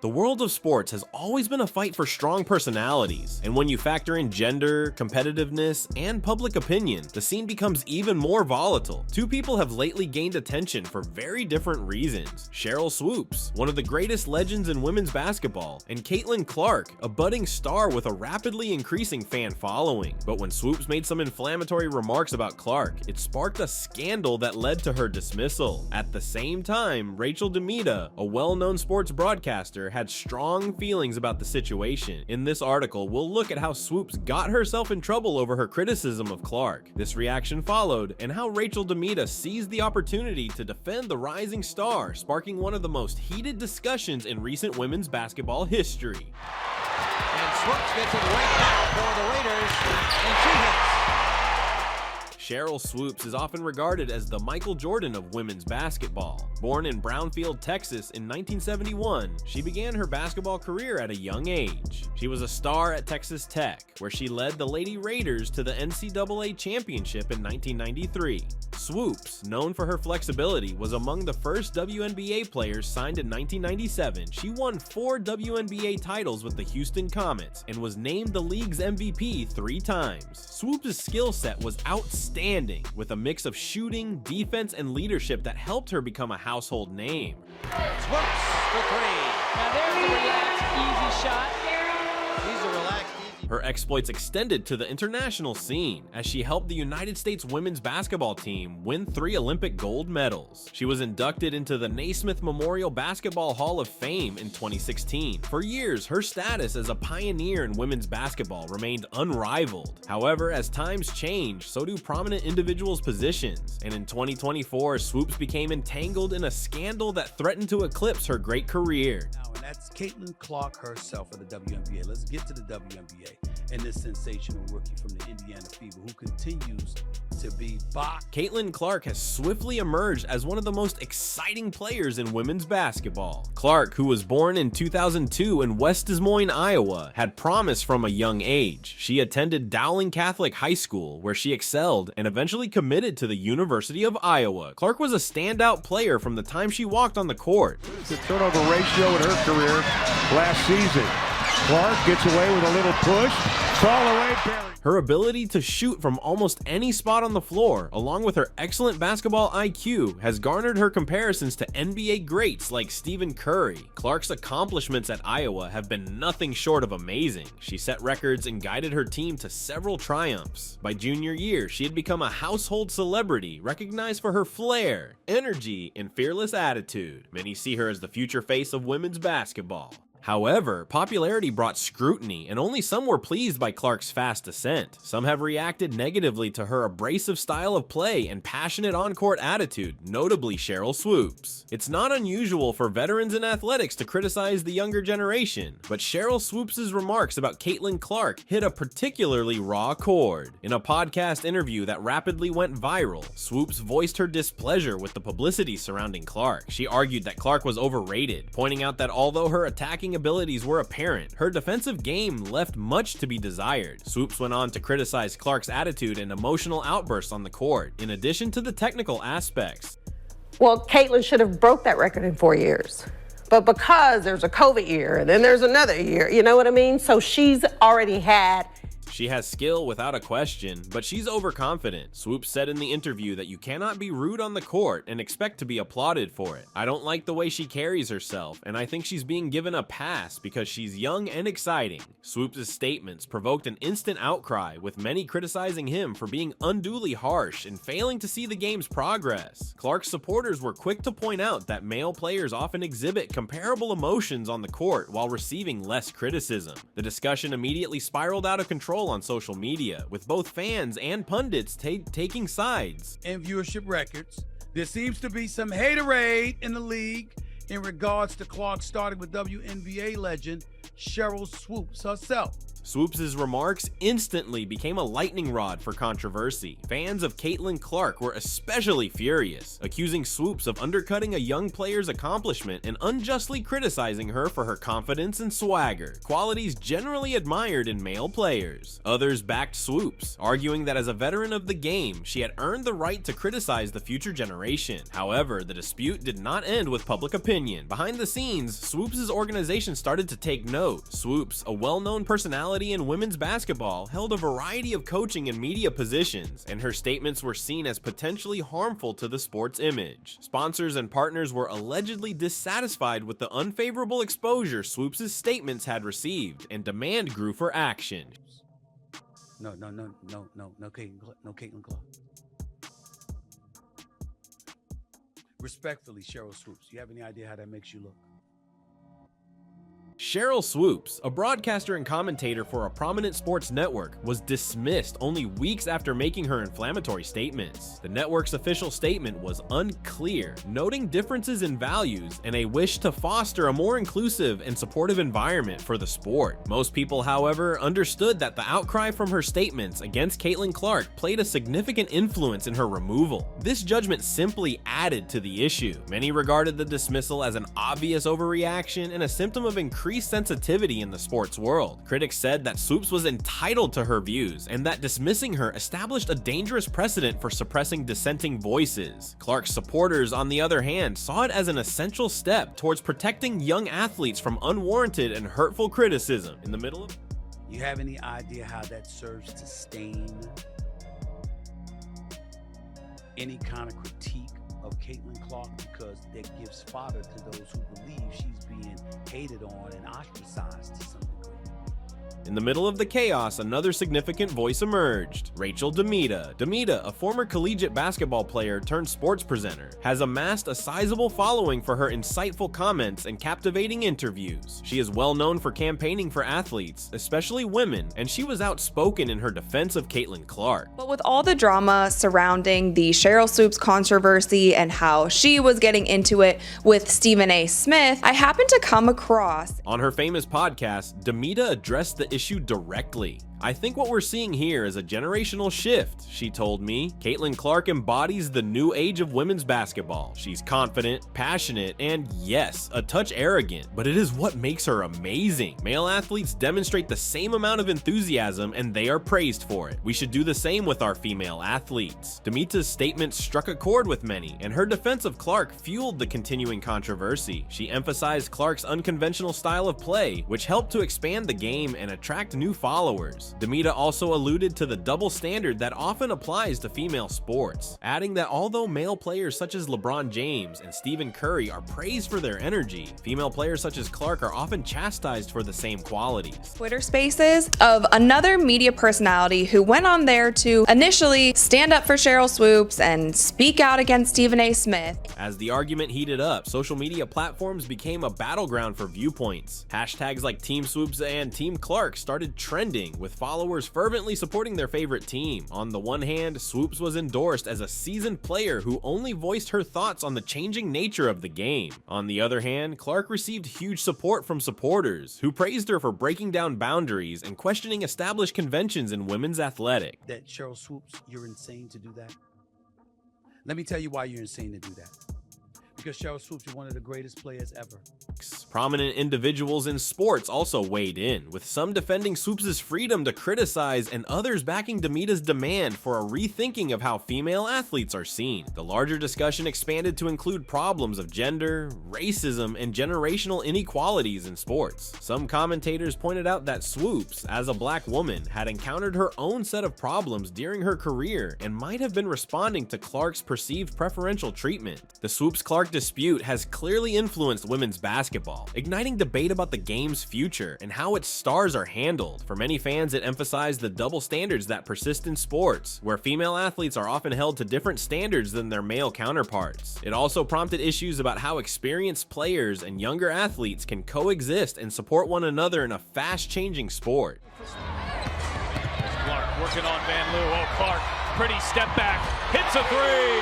The world of sports has always been a fight for strong personalities, and when you factor in gender, competitiveness, and public opinion, the scene becomes even more volatile. Two people have lately gained attention for very different reasons. Sheryl Swoopes, one of the greatest legends in women's basketball, and Caitlyn Clark, a budding star with a rapidly increasing fan following. But when Swoopes made some inflammatory remarks about Clark, it sparked a scandal that led to her dismissal. At the same time, DeMita, a well-known sports broadcaster, had strong feelings about the situation. In this article, we'll look at how Swoopes got herself in trouble over her criticism of Clark. This reaction followed, and how DeMita seized the opportunity to defend the rising star, sparking one of the most heated discussions in recent women's basketball history. And Swoops gets it right back for the Raiders, and she hits. Cheryl Swoops is often regarded as the Michael Jordan of women's basketball. Born in Brownfield, Texas in 1971, she began her basketball career at a young age. She was a star at Texas Tech, where she led the Lady Raiders to the NCAA championship in 1993. Swoops, known for her flexibility, was among the first WNBA players signed in 1997. She won 4 WNBA titles with the Houston Comets and was named the league's MVP 3 times. Swoops' skill set was outstanding, with a mix of shooting, defense, and leadership that helped her become a household name. Swoops for 3. Now there's a relaxed, easy shot. She's a relaxed, easy. Her exploits extended to the international scene, as she helped the United States women's basketball team win 3 Olympic gold medals. She was inducted into the Naismith Memorial Basketball Hall of Fame in 2016. For years, her status as a pioneer in women's basketball remained unrivaled. However, as times change, so do prominent individuals' positions, and in 2024, Swoops became entangled in a scandal that threatened to eclipse her great career. And that's Caitlyn Clark herself of the WNBA. Let's get to the WNBA and this sensational rookie from the Indiana Fever who continues to be boxed. Caitlyn Clark has swiftly emerged as one of the most exciting players in women's basketball. Clark, who was born in 2002 in West Des Moines, Iowa, had promise from a young age. She attended Dowling Catholic High School, where she excelled and eventually committed to the University of Iowa. Clark was a standout player from the time she walked on the court. The turnover ratio in her career last season. Clark gets away with a little push. Fall away, Barry. Her ability to shoot from almost any spot on the floor, along with her excellent basketball IQ, has garnered her comparisons to NBA greats like Stephen Curry. Clark's accomplishments at Iowa have been nothing short of amazing. She set records and guided her team to several triumphs. By junior year, she had become a household celebrity, recognized for her flair, energy, and fearless attitude. Many see her as the future face of women's basketball. However, popularity brought scrutiny, and only some were pleased by Clark's fast ascent. Some have reacted negatively to her abrasive style of play and passionate on-court attitude, notably Sheryl Swoopes. It's not unusual for veterans in athletics to criticize the younger generation, but Sheryl Swoopes' remarks about Caitlyn Clark hit a particularly raw chord. In a podcast interview that rapidly went viral, Swoopes voiced her displeasure with the publicity surrounding Clark. She argued that Clark was overrated, pointing out that although her attacking abilities were apparent, her defensive game left much to be desired. Swoopes went on to criticize Clark's attitude and emotional outbursts on the court, in addition to the technical aspects. Well, Caitlyn should have broke that record in 4 years. But because there's a COVID year and then there's another year, you know what I mean? So she's already had. She has skill without a question, but she's overconfident. Swoopes said in the interview that you cannot be rude on the court and expect to be applauded for it. I don't like the way she carries herself, and I think she's being given a pass because she's young and exciting. Swoopes' statements provoked an instant outcry, with many criticizing him for being unduly harsh and failing to see the game's progress. Clark's supporters were quick to point out that male players often exhibit comparable emotions on the court while receiving less criticism. The discussion immediately spiraled out of control on social media, with both fans and pundits taking sides. And viewership records. There seems to be some haterade in the league in regards to Clark, starting with WNBA legend Sheryl Swoopes herself. Swoopes' remarks instantly became a lightning rod for controversy. Fans of Caitlyn Clark were especially furious, accusing Swoopes of undercutting a young player's accomplishment and unjustly criticizing her for her confidence and swagger, qualities generally admired in male players. Others backed Swoopes, arguing that as a veteran of the game, she had earned the right to criticize the future generation. However, the dispute did not end with public opinion. Behind the scenes, Swoopes' organization started to take note. Swoopes, a well-known personality in women's basketball, held a variety of coaching and media positions, and her statements were seen as potentially harmful to the sport's image. Sponsors and partners were allegedly dissatisfied with the unfavorable exposure Swoopes' statements had received, and demand grew for action. No, Caitlyn Clark. Respectfully, Sheryl Swoopes, you have any idea how that makes you look? Cheryl Swoops, a broadcaster and commentator for a prominent sports network, was dismissed only weeks after making her inflammatory statements. The network's official statement was unclear, noting differences in values and a wish to foster a more inclusive and supportive environment for the sport. Most people, however, understood that the outcry from her statements against Caitlyn Clark played a significant influence in her removal. This judgment simply added to the issue. Many regarded the dismissal as an obvious overreaction and a symptom of increased sensitivity in the sports world. Critics said that Swoopes was entitled to her views and that dismissing her established a dangerous precedent for suppressing dissenting voices. Clark's supporters, on the other hand, saw it as an essential step towards protecting young athletes from unwarranted and hurtful criticism. In the middle of... You have any idea how that serves to stain any kind of critique of Caitlyn Clark, because that gives fodder to those who believe she's being hated on and ostracized to some degree. In the middle of the chaos, another significant voice emerged. Rachel DeMita. DeMita, a former collegiate basketball player turned sports presenter, has amassed a sizable following for her insightful comments and captivating interviews. She is well known for campaigning for athletes, especially women, and she was outspoken in her defense of Caitlyn Clark. But with all the drama surrounding the Sheryl Swoopes controversy and how she was getting into it with Stephen A. Smith, I happened to come across... On her famous podcast, DeMita addressed the issue directly. "I think what we're seeing here is a generational shift," she told me. "Caitlyn Clark embodies the new age of women's basketball. She's confident, passionate, and yes, a touch arrogant, but it is what makes her amazing. Male athletes demonstrate the same amount of enthusiasm and they are praised for it. We should do the same with our female athletes." DeMita's statement struck a chord with many, and her defense of Clark fueled the continuing controversy. She emphasized Clark's unconventional style of play, which helped to expand the game and attract new followers. DeMita also alluded to the double standard that often applies to female sports, adding that although male players such as LeBron James and Stephen Curry are praised for their energy, female players such as Clark are often chastised for the same qualities. Twitter Spaces of another media personality who went on there to initially stand up for Sheryl Swoopes and speak out against Stephen A. Smith. As the argument heated up, social media platforms became a battleground for viewpoints. Hashtags like Team Swoopes and Team Clark started trending, with followers fervently supporting their favorite team. On the one hand, Swoopes was endorsed as a seasoned player who only voiced her thoughts on the changing nature of the game. On the other hand, Clark received huge support from supporters, who praised her for breaking down boundaries and questioning established conventions in women's athletics. That Sheryl Swoopes, you're insane to do that. Let me tell you why you're insane to do that. Because Sheryl Swoops is one of the greatest players ever. Prominent individuals in sports also weighed in, with some defending Swoopes' freedom to criticize and others backing DeMita's demand for a rethinking of how female athletes are seen. The larger discussion expanded to include problems of gender, racism, and generational inequalities in sports. Some commentators pointed out that Swoopes, as a black woman, had encountered her own set of problems during her career and might have been responding to Clark's perceived preferential treatment. The Swoopes-Clark dispute has clearly influenced women's basketball, igniting debate about the game's future and how its stars are handled. For many fans, it emphasized the double standards that persist in sports, where female athletes are often held to different standards than their male counterparts. It also prompted issues about how experienced players and younger athletes can coexist and support one another in a fast-changing sport. Clark working on Van Loo. Oh, Clark, pretty step back, hits a three.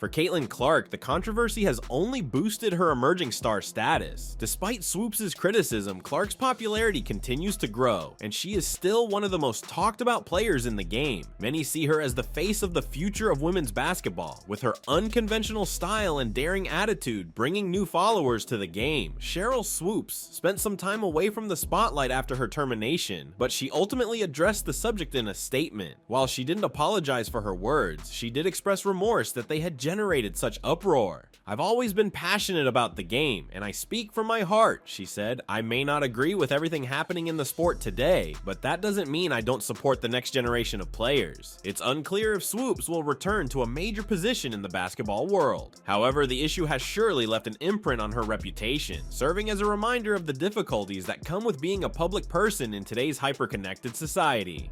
For Caitlyn Clark, the controversy has only boosted her emerging star status. Despite Swoopes' criticism, Clark's popularity continues to grow, and she is still one of the most talked about players in the game. Many see her as the face of the future of women's basketball, with her unconventional style and daring attitude bringing new followers to the game. Sheryl Swoopes spent some time away from the spotlight after her termination, but she ultimately addressed the subject in a statement. While she didn't apologize for her words, she did express remorse that they had generated such uproar. "I've always been passionate about the game, and I speak from my heart," she said. "I may not agree with everything happening in the sport today, but that doesn't mean I don't support the next generation of players. It's unclear if Swoopes will return to a major position in the basketball world." However, the issue has surely left an imprint on her reputation, serving as a reminder of the difficulties that come with being a public person in today's hyper-connected society.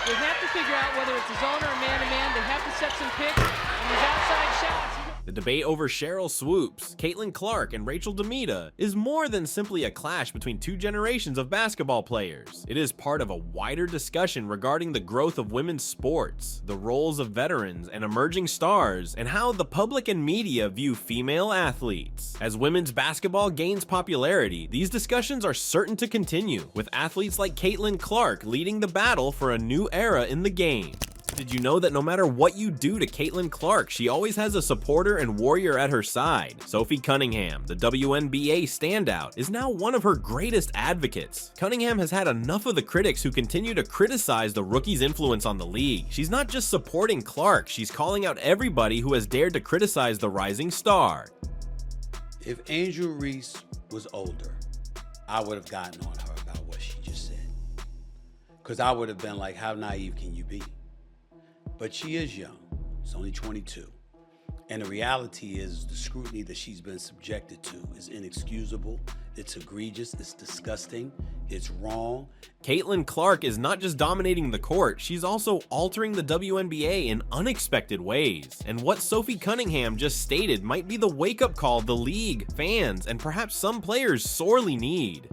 They have to figure out whether it's a zone or a man-to-man. They have to set some picks and these outside shots. The debate over Sheryl Swoopes, Caitlyn Clark, and Rachel DeMita is more than simply a clash between two generations of basketball players. It is part of a wider discussion regarding the growth of women's sports, the roles of veterans and emerging stars, and how the public and media view female athletes. As women's basketball gains popularity, these discussions are certain to continue, with athletes like Caitlyn Clark leading the battle for a new era in the game. Did you know that no matter what you do to Caitlyn Clark, she always has a supporter and warrior at her side? Sophie Cunningham, the WNBA standout, is now one of her greatest advocates. Cunningham has had enough of the critics who continue to criticize the rookie's influence on the league. She's not just supporting Clark, she's calling out everybody who has dared to criticize the rising star. If Angel Reese was older, I would have gotten on her about what she just said. Because I would have been like, how naive can you be? But she is young. She's only 22. And the reality is the scrutiny that she's been subjected to is inexcusable, it's egregious, it's disgusting, it's wrong. Caitlyn Clark is not just dominating the court, she's also altering the WNBA in unexpected ways. And what Sophie Cunningham just stated might be the wake-up call the league, fans, and perhaps some players sorely need.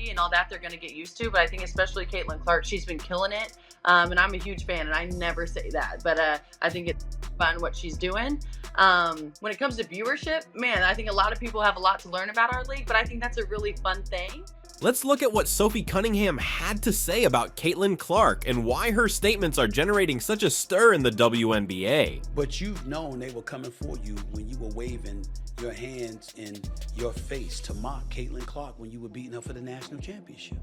And all that they're going to get used to, but I think especially Caitlyn Clark, she's been killing it, and I'm a huge fan, and I never say that, but I think it's fun what she's doing. When it comes to viewership, man, I think a lot of people have a lot to learn about our league, but I think that's a really fun thing. Let's look at what Sophie Cunningham had to say about Caitlyn Clark and why her statements are generating such a stir in the WNBA. But you've known they were coming for you when you were waving your hands in your face to mock Caitlyn Clark when you were beating her for the national championship.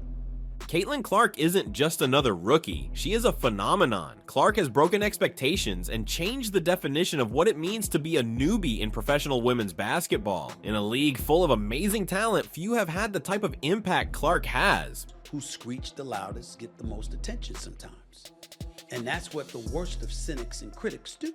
Caitlyn Clark isn't just another rookie, she is a phenomenon. Clark has broken expectations and changed the definition of what it means to be a newbie in professional women's basketball. In a league full of amazing talent, few have had the type of impact Clark has. Who screech the loudest get the most attention sometimes. And that's what the worst of cynics and critics do.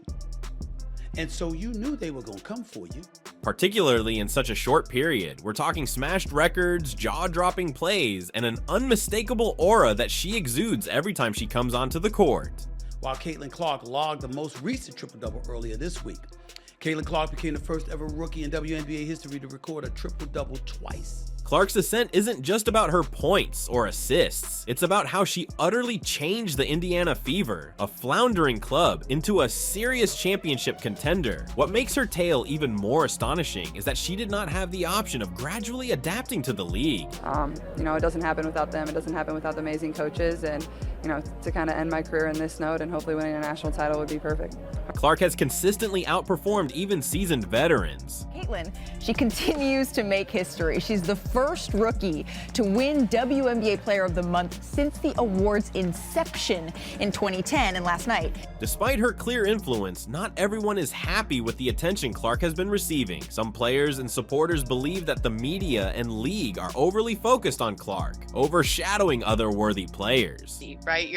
And so you knew they were going to come for you. Particularly in such a short period. We're talking smashed records, jaw-dropping plays, and an unmistakable aura that she exudes every time she comes onto the court. While Caitlyn Clark logged the most recent triple-double earlier this week, Caitlyn Clark became the first ever rookie in WNBA history to record a triple-double twice. Clark's ascent isn't just about her points or assists, it's about how she utterly changed the Indiana Fever, a floundering club, into a serious championship contender. What makes her tale even more astonishing is that she did not have the option of gradually adapting to the league. It doesn't happen without them, it doesn't happen without the amazing coaches, and to kind of end my career in this note and hopefully winning a national title would be perfect. Clark has consistently outperformed even seasoned veterans. Caitlyn, she continues to make history. She's the first rookie to win WNBA Player of the Month since the award's inception in 2010 and last night. Despite her clear influence, not everyone is happy with the attention Clark has been receiving. Some players and supporters believe that the media and league are overly focused on Clark, overshadowing other worthy players. Right,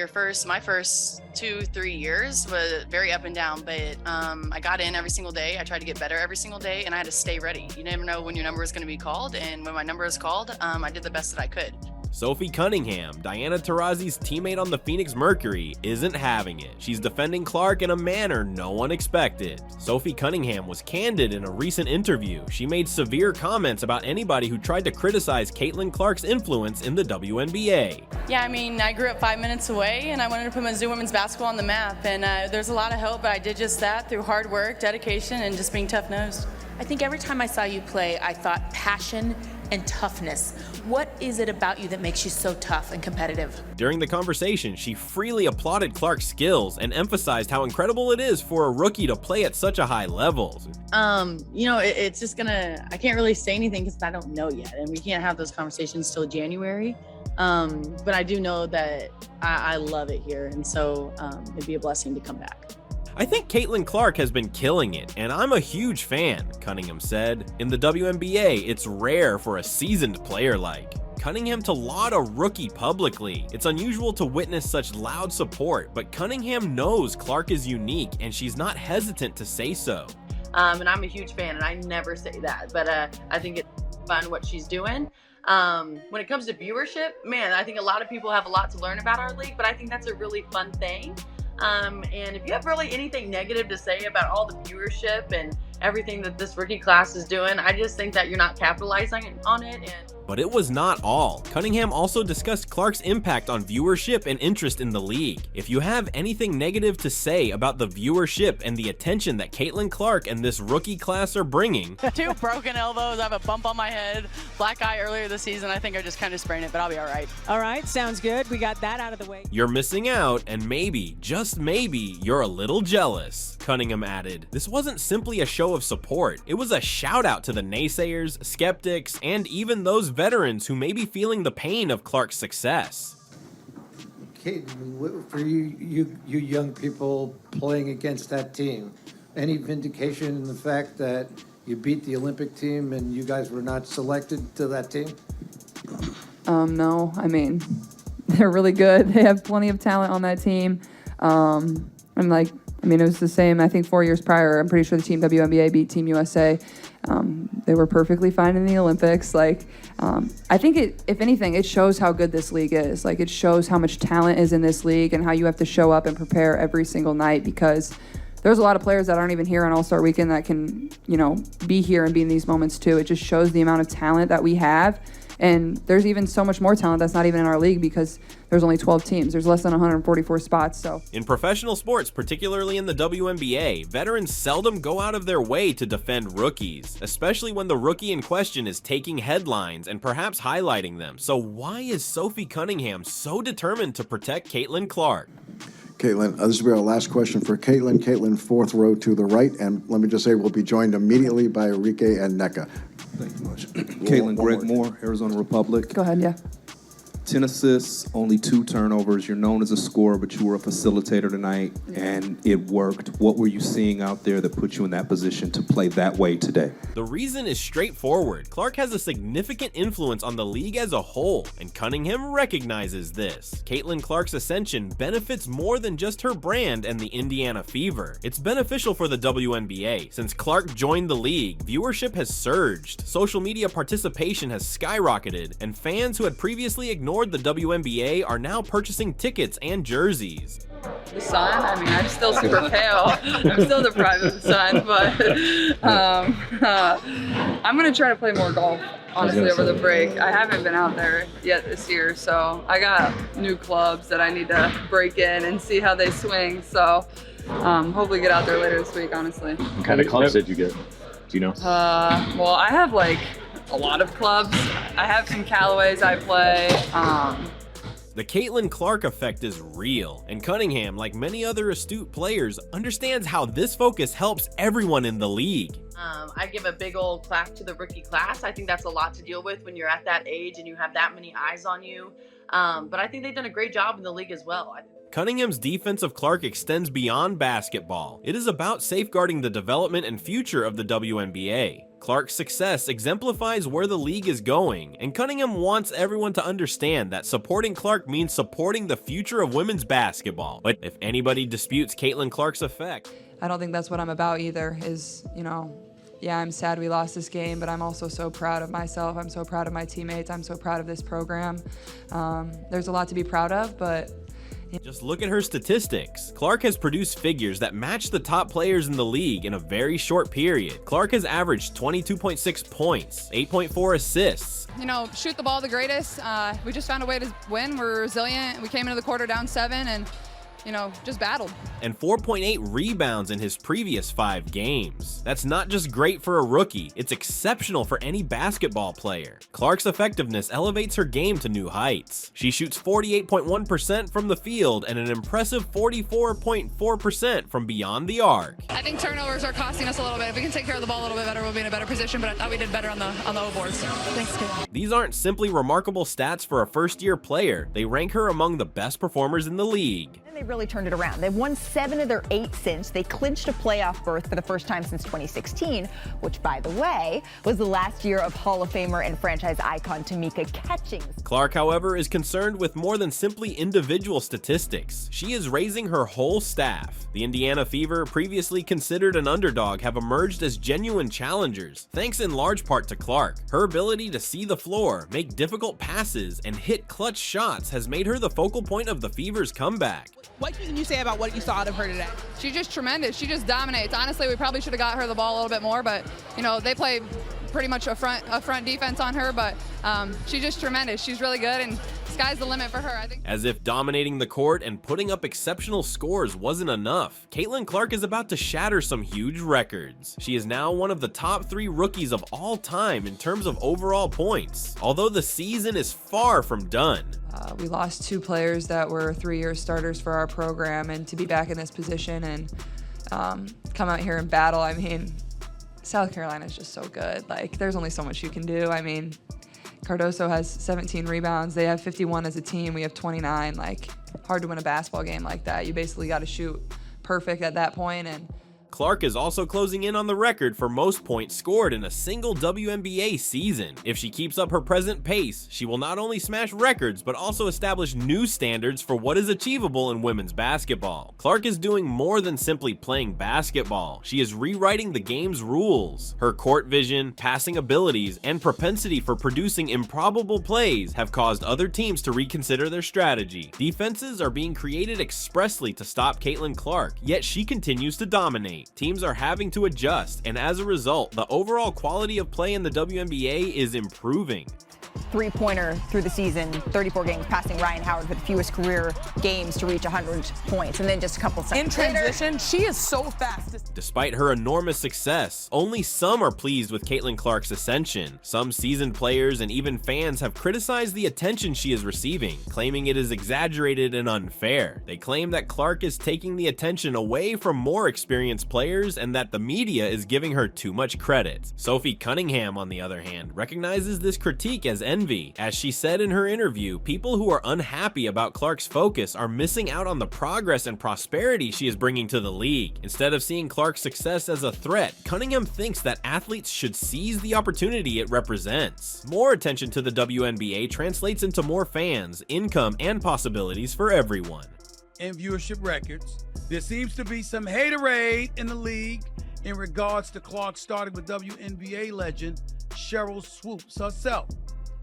my first 2-3 years was very up and down, but I got in every single day. I tried to get better every single day, and I had to stay ready. You never know when your number is going to be called, and when my number is called, I did the best that I could. Sophie Cunningham, Diana Taurasi's teammate on the Phoenix Mercury, isn't having it. She's defending Clark in a manner no one expected. Sophie Cunningham was candid in a recent interview. She made severe comments about anybody who tried to criticize Caitlyn Clark's influence in the WNBA. Yeah, I mean, I grew up 5 minutes away, and I wanted to put Mizzou women's basketball on the map, and there's a lot of hope, but I did just that through hard work, dedication, and just being tough-nosed. I think every time I saw you play, I thought passion and toughness. What is it about you that makes you so tough and competitive? During the conversation, she freely applauded Clark's skills and emphasized how incredible it is for a rookie to play at such a high level. You know, it's just I can't really say anything because I don't know yet, and we can't have those conversations till January. But I do know that I love it here, and so it'd be a blessing to come back. I think Caitlyn Clark has been killing it, and I'm a huge fan, Cunningham said. In the WNBA, it's rare for a seasoned player like Cunningham to laud a rookie publicly. It's unusual to witness such loud support, but Cunningham knows Clark is unique, and she's not hesitant to say so. And I'm a huge fan, and I never say that, but I think it's fun what she's doing. When it comes to viewership, man, I think a lot of people have a lot to learn about our league, but I think that's a really fun thing. And if you have really anything negative to say about all the viewership and everything that this rookie class is doing, I just think that you're not capitalizing on it. But it was not all. Cunningham also discussed Clark's impact on viewership and interest in the league. If you have anything negative to say about the viewership and the attention that Caitlyn Clark and this rookie class are bringing, 2 broken elbows, I have a bump on my head, black eye earlier this season. I think I just kind of sprained it, but I'll be all right. All right, sounds good. We got that out of the way. you're missing out, and maybe, just maybe, you're a little jealous, Cunningham added. This wasn't simply a show of support. It was a shout out to the naysayers, skeptics, and even those veterans who may be feeling the pain of Clark's success. Caitlyn, for you young people playing against that team, any vindication in the fact that you beat the Olympic team and you guys were not selected to that team? No, I mean, they're really good. They have plenty of talent on that team. It was the same, I think 4 years prior. I'm pretty sure the team WNBA beat Team USA. They were perfectly fine in the Olympics. I think if anything, it shows how good this league is. It shows how much talent is in this league and how you have to show up and prepare every single night, because there's a lot of players that aren't even here on All-Star Weekend that can, be here and be in these moments too. It just shows the amount of talent that we have. And there's even so much more talent that's not even in our league because there's only 12 teams. There's less than 144 spots. So in professional sports, particularly in the WNBA, veterans seldom go out of their way to defend rookies, especially when the rookie in question is taking headlines and perhaps highlighting them. So why is Sophie Cunningham so determined to protect Caitlyn Clark? Caitlyn, this will be our last question for Caitlyn. Caitlyn, 4th row to the right, and let me just say we'll be joined immediately by Enrique and NECA. Thank you much. Caitlyn, Greg Moore, Arizona Republic. Go ahead, yeah. 10 assists, only 2 turnovers. You're known as a scorer, but you were a facilitator tonight, and it worked. What were you seeing out there that put you in that position to play that way today? The reason is straightforward. Clark has a significant influence on the league as a whole, and Cunningham recognizes this. Caitlyn Clark's ascension benefits more than just her brand and the Indiana Fever. It's beneficial for the WNBA. Since Clark joined the league, viewership has surged, social media participation has skyrocketed, and fans who had previously ignored the WNBA are now purchasing tickets and jerseys. The sun, I'm still super pale. I'm still deprived of the sun, but I'm going to try to play more golf, honestly, over the break. I haven't been out there yet this year, so I got new clubs that I need to break in and see how they swing. So hopefully get out there later this week, honestly. What kind of clubs did you get? Do you know? Well, I have a lot of clubs. I have some Callaways I play. The Caitlyn Clark effect is real, and Cunningham, like many other astute players, understands how this focus helps everyone in the league. I give a big old clap to the rookie class. I think that's a lot to deal with when you're at that age and you have that many eyes on you. But I think they've done a great job in the league as well. Cunningham's defense of Clark extends beyond basketball. It is about safeguarding the development and future of the WNBA. Clark's success exemplifies where the league is going, and Cunningham wants everyone to understand that supporting Clark means supporting the future of women's basketball. But if anybody disputes Caitlyn Clark's effect, I don't think that's what I'm about either, is, yeah, I'm sad we lost this game, but I'm also so proud of myself. I'm so proud of my teammates. I'm so proud of this program. There's a lot to be proud of, but just look at her statistics. Clark has produced figures that match the top players in the league in a very short period. Clark has averaged 22.6 points, 8.4 assists. You know, shoot the ball the greatest. We just found a way to win. We're resilient. We came into the quarter down 7 and, you know, just battled. And 4.8 rebounds in his previous 5 games. That's not just great for a rookie, it's exceptional for any basketball player. Clark's effectiveness elevates her game to new heights. She shoots 48.1% from the field and an impressive 44.4% from beyond the arc. I think turnovers are costing us a little bit. If we can take care of the ball a little bit better, we'll be in a better position, but I thought we did better on the O boards. Thanks, Caitlyn. These aren't simply remarkable stats for a first-year player. They rank her among the best performers in the league. And they really turned it around. They've won 7 of their 8 since. They clinched a playoff berth for the first time since 2016, which, by the way, was the last year of Hall of Famer and franchise icon DeMita Catchings. Clark, however, is concerned with more than simply individual statistics. She is raising her whole staff. The Indiana Fever, previously considered an underdog, have emerged as genuine challengers, thanks in large part to Clark. Her ability to see the floor, make difficult passes, and hit clutch shots has made her the focal point of the Fever's comeback. What can you say about what you saw out of her today? She's just tremendous. She just dominates. Honestly, we probably should have got her the ball a little bit more, but you know, they play pretty much a front defense on her, but she's just tremendous. She's really good, and sky's the limit for her, I think. As if dominating the court and putting up exceptional scores wasn't enough, Caitlyn Clark is about to shatter some huge records. She is now one of the top 3 rookies of all time in terms of overall points, although the season is far from done. We lost 2 players that were 3-year starters for our program, and to be back in this position and come out here and battle, I mean, South Carolina is just so good. Like, there's only so much you can do. I mean, Cardoso has 17 rebounds. They have 51 as a team. We have 29. Like, hard to win a basketball game like that. You basically got to shoot perfect at that point, and Clark is also closing in on the record for most points scored in a single WNBA season. If she keeps up her present pace, she will not only smash records, but also establish new standards for what is achievable in women's basketball. Clark is doing more than simply playing basketball. She is rewriting the game's rules. Her court vision, passing abilities, and propensity for producing improbable plays have caused other teams to reconsider their strategy. Defenses are being created expressly to stop Caitlyn Clark, yet she continues to dominate. Teams are having to adjust, and as a result, the overall quality of play in the WNBA is improving. 3-pointer through the season, 34 games, passing Ryan Howard for the fewest career games to reach 100 points, and then just a couple seconds in transition, she is so fast. Despite her enormous success, only some are pleased with Caitlyn Clark's ascension. Some seasoned players and even fans have criticized the attention she is receiving, claiming it is exaggerated and unfair. They claim that Clark is taking the attention away from more experienced players and that the media is giving her too much credit. Sophie Cunningham, on the other hand, recognizes this critique as envy. As she said in her interview, people who are unhappy about Clark's focus are missing out on the progress and prosperity she is bringing to the league. Instead of seeing Clark's success as a threat, Cunningham thinks that athletes should seize the opportunity it represents. More attention to the WNBA translates into more fans, income, and possibilities for everyone. In viewership records, there seems to be some haterade in the league in regards to Clark starting with WNBA legend Sheryl Swoopes herself.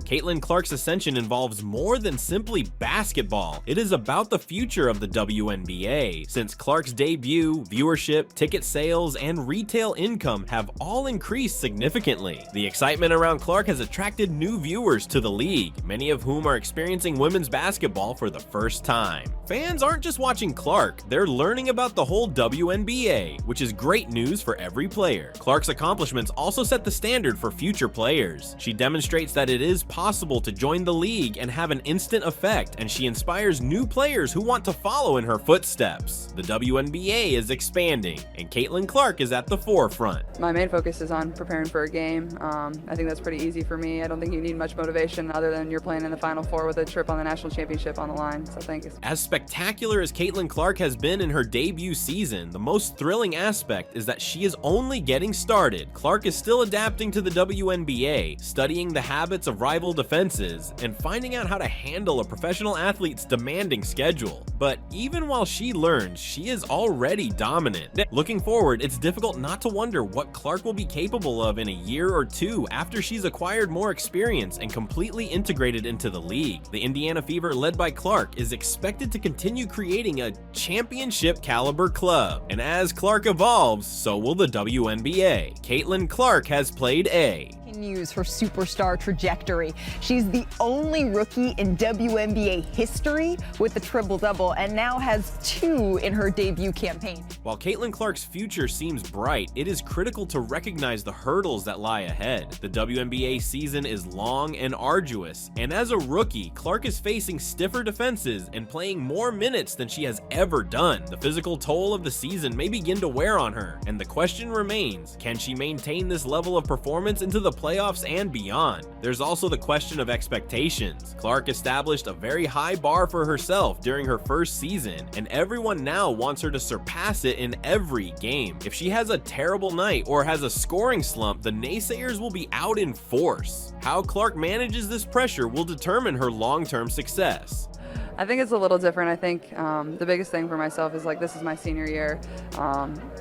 Caitlyn Clark's ascension involves more than simply basketball. It is about the future of the WNBA. Since Clark's debut, viewership, ticket sales, and retail income have all increased significantly. The excitement around Clark has attracted new viewers to the league, many of whom are experiencing women's basketball for the first time. Fans aren't just watching Clark, they're learning about the whole WNBA, which is great news for every player. Clark's accomplishments also set the standard for future players. She demonstrates that it is possible to join the league and have an instant effect, and she inspires new players who want to follow in her footsteps. The WNBA is expanding, and Caitlyn Clark is at the forefront. My main focus is on preparing for a game. I think that's pretty easy for me. I don't think you need much motivation other than you're playing in the Final Four with a trip on the national championship on the line. So I think as spectacular as Caitlyn Clark has been in her debut season, the most thrilling aspect is that she is only getting started. Clark is still adapting to the WNBA, studying the habits of rival high-level defenses, and finding out how to handle a professional athlete's demanding schedule. But even while she learns, she is already dominant. Looking forward, it's difficult not to wonder what Clark will be capable of in a year or two after she's acquired more experience and completely integrated into the league. The Indiana Fever, led by Clark, is expected to continue creating a championship caliber club. And as Clark evolves, so will the WNBA. Caitlyn Clark has played A. Continues her superstar trajectory. She's the only rookie in WNBA history with a triple-double and now has 2 in her debut campaign. While Caitlyn Clark's future seems bright, it is critical to recognize the hurdles that lie ahead. The WNBA season is long and arduous, and as a rookie, Clark is facing stiffer defenses and playing more minutes than she has ever done. The physical toll of the season may begin to wear on her, and the question remains, can she maintain this level of performance into the playoffs and beyond? There's also the question of expectations. Clark established a very high bar for herself during her first season, and everyone now wants her to surpass it in every game. If she has a terrible night or has a scoring slump, the naysayers will be out in force. How Clark manages this pressure will determine her long-term success. I think it's a little different. I think the biggest thing for myself is like, this is my senior year.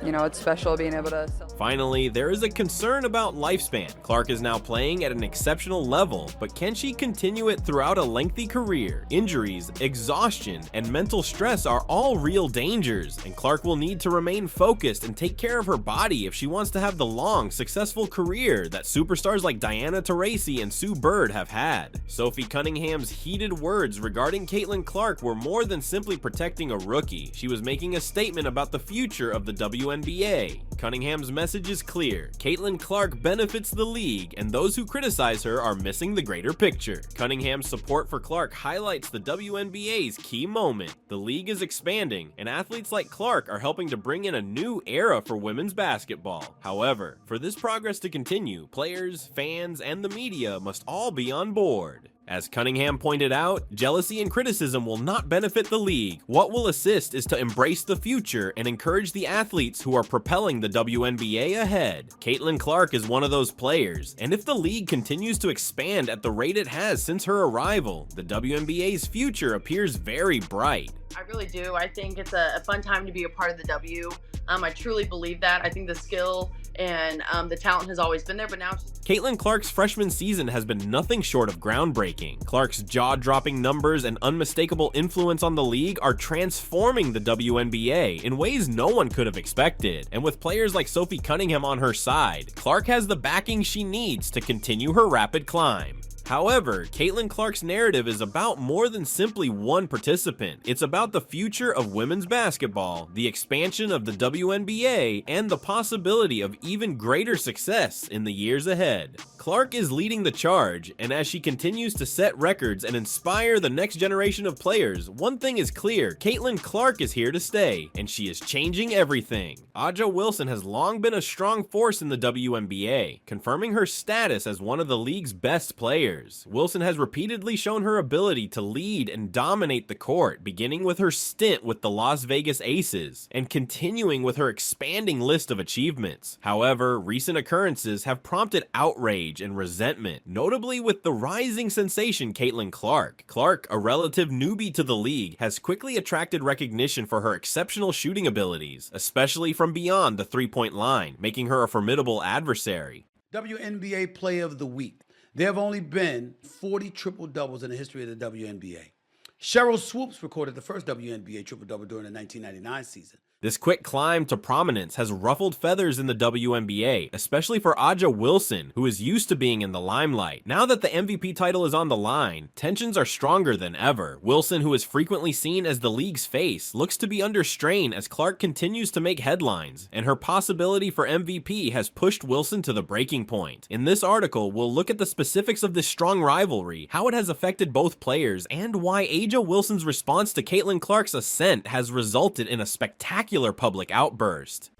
You know, it's special being able to. Finally, there is a concern about lifespan. Clark is now playing at an exceptional level, but can she continue it throughout a lengthy career? Injuries, exhaustion, and mental stress are all real dangers, and Clark will need to remain focused and take care of her body if she wants to have the long, successful career that superstars like Diana Taurasi and Sue Bird have had. Sophie Cunningham's heated words regarding Caitlyn Clark were more than simply protecting a rookie. She was making a statement about the future of the WNBA. Cunningham's message is clear. Caitlyn Clark benefits the league, and those who criticize her are missing the greater picture. Cunningham's support for Clark highlights the WNBA's key moment. The league is expanding, and athletes like Clark are helping to bring in a new era for women's basketball. However, for this progress to continue, players, fans, and the media must all be on board. As Cunningham pointed out, jealousy and criticism will not benefit the league. What will assist is to embrace the future and encourage the athletes who are propelling the WNBA ahead. Caitlyn Clark is one of those players, and if the league continues to expand at the rate it has since her arrival, the WNBA's future appears very bright. I really do. I think it's a fun time to be a part of the W. I truly believe that. I think the skill and the talent has always been there, but now it's just... Caitlyn Clark's freshman season has been nothing short of groundbreaking. Clark's jaw-dropping numbers and unmistakable influence on the league are transforming the WNBA in ways no one could have expected. And with players like Sophie Cunningham on her side, Clark has the backing she needs to continue her rapid climb. However, Caitlyn Clark's narrative is about more than simply one participant. It's about the future of women's basketball, the expansion of the WNBA, and the possibility of even greater success in the years ahead. Clark is leading the charge, and as she continues to set records and inspire the next generation of players, one thing is clear: Caitlyn Clark is here to stay, and she is changing everything. A'ja Wilson has long been a strong force in the WNBA, confirming her status as one of the league's best players. Wilson has repeatedly shown her ability to lead and dominate the court, beginning with her stint with the Las Vegas Aces, and continuing with her expanding list of achievements. However, recent occurrences have prompted outrage and resentment, notably with the rising sensation Caitlyn Clark. Clark, a relative newbie to the league, has quickly attracted recognition for her exceptional shooting abilities, especially from beyond the three-point line, making her a formidable adversary. WNBA Player of the Week. There have only been 40 triple-doubles in the history of the WNBA. Sheryl Swoopes recorded the first WNBA triple-double during the 1999 season. This quick climb to prominence has ruffled feathers in the WNBA, especially for A'ja Wilson, who is used to being in the limelight. Now that the MVP title is on the line, tensions are stronger than ever. Wilson, who is frequently seen as the league's face, looks to be under strain as Clark continues to make headlines, and her possibility for MVP has pushed Wilson to the breaking point. In this article, we'll look at the specifics of this strong rivalry, how it has affected both players, and why A'ja Wilson's response to Caitlyn Clark's ascent has resulted in a spectacular public outburst.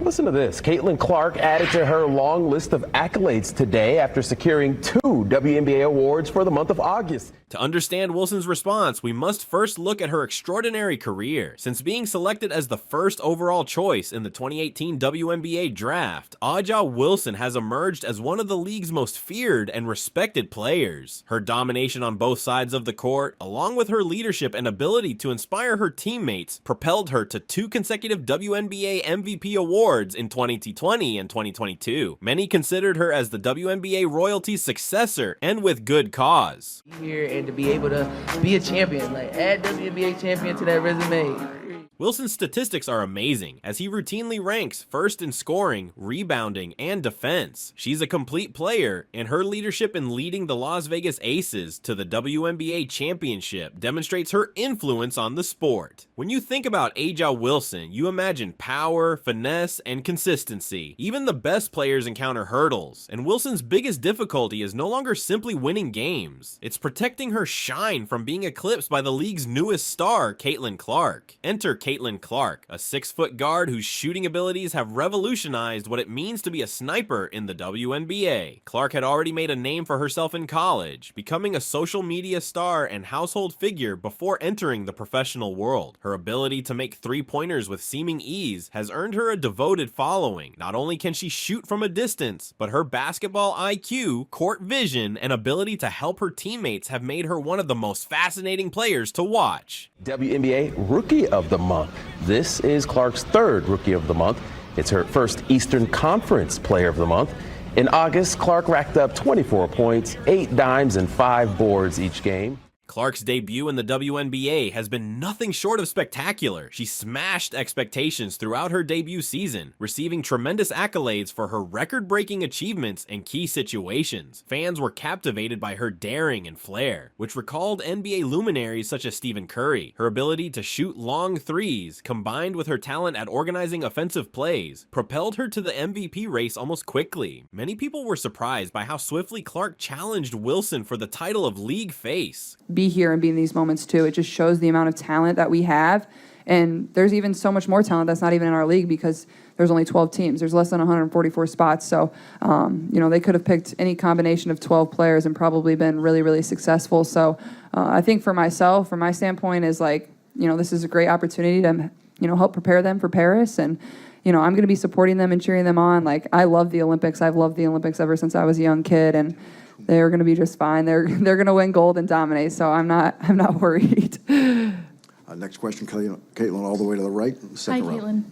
Listen to this. Caitlyn Clark added to her long list of accolades today after securing 2 WNBA awards for the month of August. To understand Wilson's response, we must first look at her extraordinary career. Since being selected as the first overall choice in the 2018 WNBA draft, A'ja Wilson has emerged as one of the league's most feared and respected players. Her domination on both sides of the court, along with her leadership and ability to inspire her teammates, propelled her to 2 consecutive WNBA MVP awards in 2020 and 2022. Many considered her as the WNBA royalty's successor, and with good cause. Here and to be able to be a champion, like add WNBA champion to that resume. Wilson's statistics are amazing, as he routinely ranks first in scoring, rebounding, and defense. She's a complete player, and her leadership in leading the Las Vegas Aces to the WNBA championship demonstrates her influence on the sport. When you think about A'ja Wilson, you imagine power, finesse, and consistency. Even the best players encounter hurdles, and Wilson's biggest difficulty is no longer simply winning games. It's protecting her shine from being eclipsed by the league's newest star, Caitlyn Clark. Enter Caitlyn Clark, a 6-foot guard whose shooting abilities have revolutionized what it means to be a sniper in the WNBA. Clark had already made a name for herself in college, becoming a social media star and household figure before entering the professional world. Her ability to make 3-pointers with seeming ease has earned her a devoted following. Not only can she shoot from a distance, but her basketball IQ, court vision, and ability to help her teammates have made her one of the most fascinating players to watch. WNBA Rookie of the Month. This is Clark's 3rd Rookie of the Month. It's her first Eastern Conference Player of the Month. In August, Clark racked up 24 points, 8 dimes, and 5 boards each game. Clark's debut in the WNBA has been nothing short of spectacular. She smashed expectations throughout her debut season, receiving tremendous accolades for her record-breaking achievements in key situations. Fans were captivated by her daring and flair, which recalled NBA luminaries such as Stephen Curry. Her ability to shoot long threes, combined with her talent at organizing offensive plays, propelled her to the MVP race almost quickly. Many people were surprised by how swiftly Clark challenged Wilson for the title of league face. Be here and be in these moments too. It just shows the amount of talent that we have, and there's even so much more talent that's not even in our league because there's only 12 teams. There's less than 144 spots, so they could have picked any combination of 12 players and probably been really, really successful. So I think for myself, from my standpoint, is this is a great opportunity to help prepare them for Paris, and I'm going to be supporting them and cheering them on. I love the Olympics. I've loved the Olympics ever since I was a young kid, and they're going to be just fine. They're going to win gold and dominate, so I'm not worried. Next question, Caitlyn, all the way to the right. Hi, Caitlyn.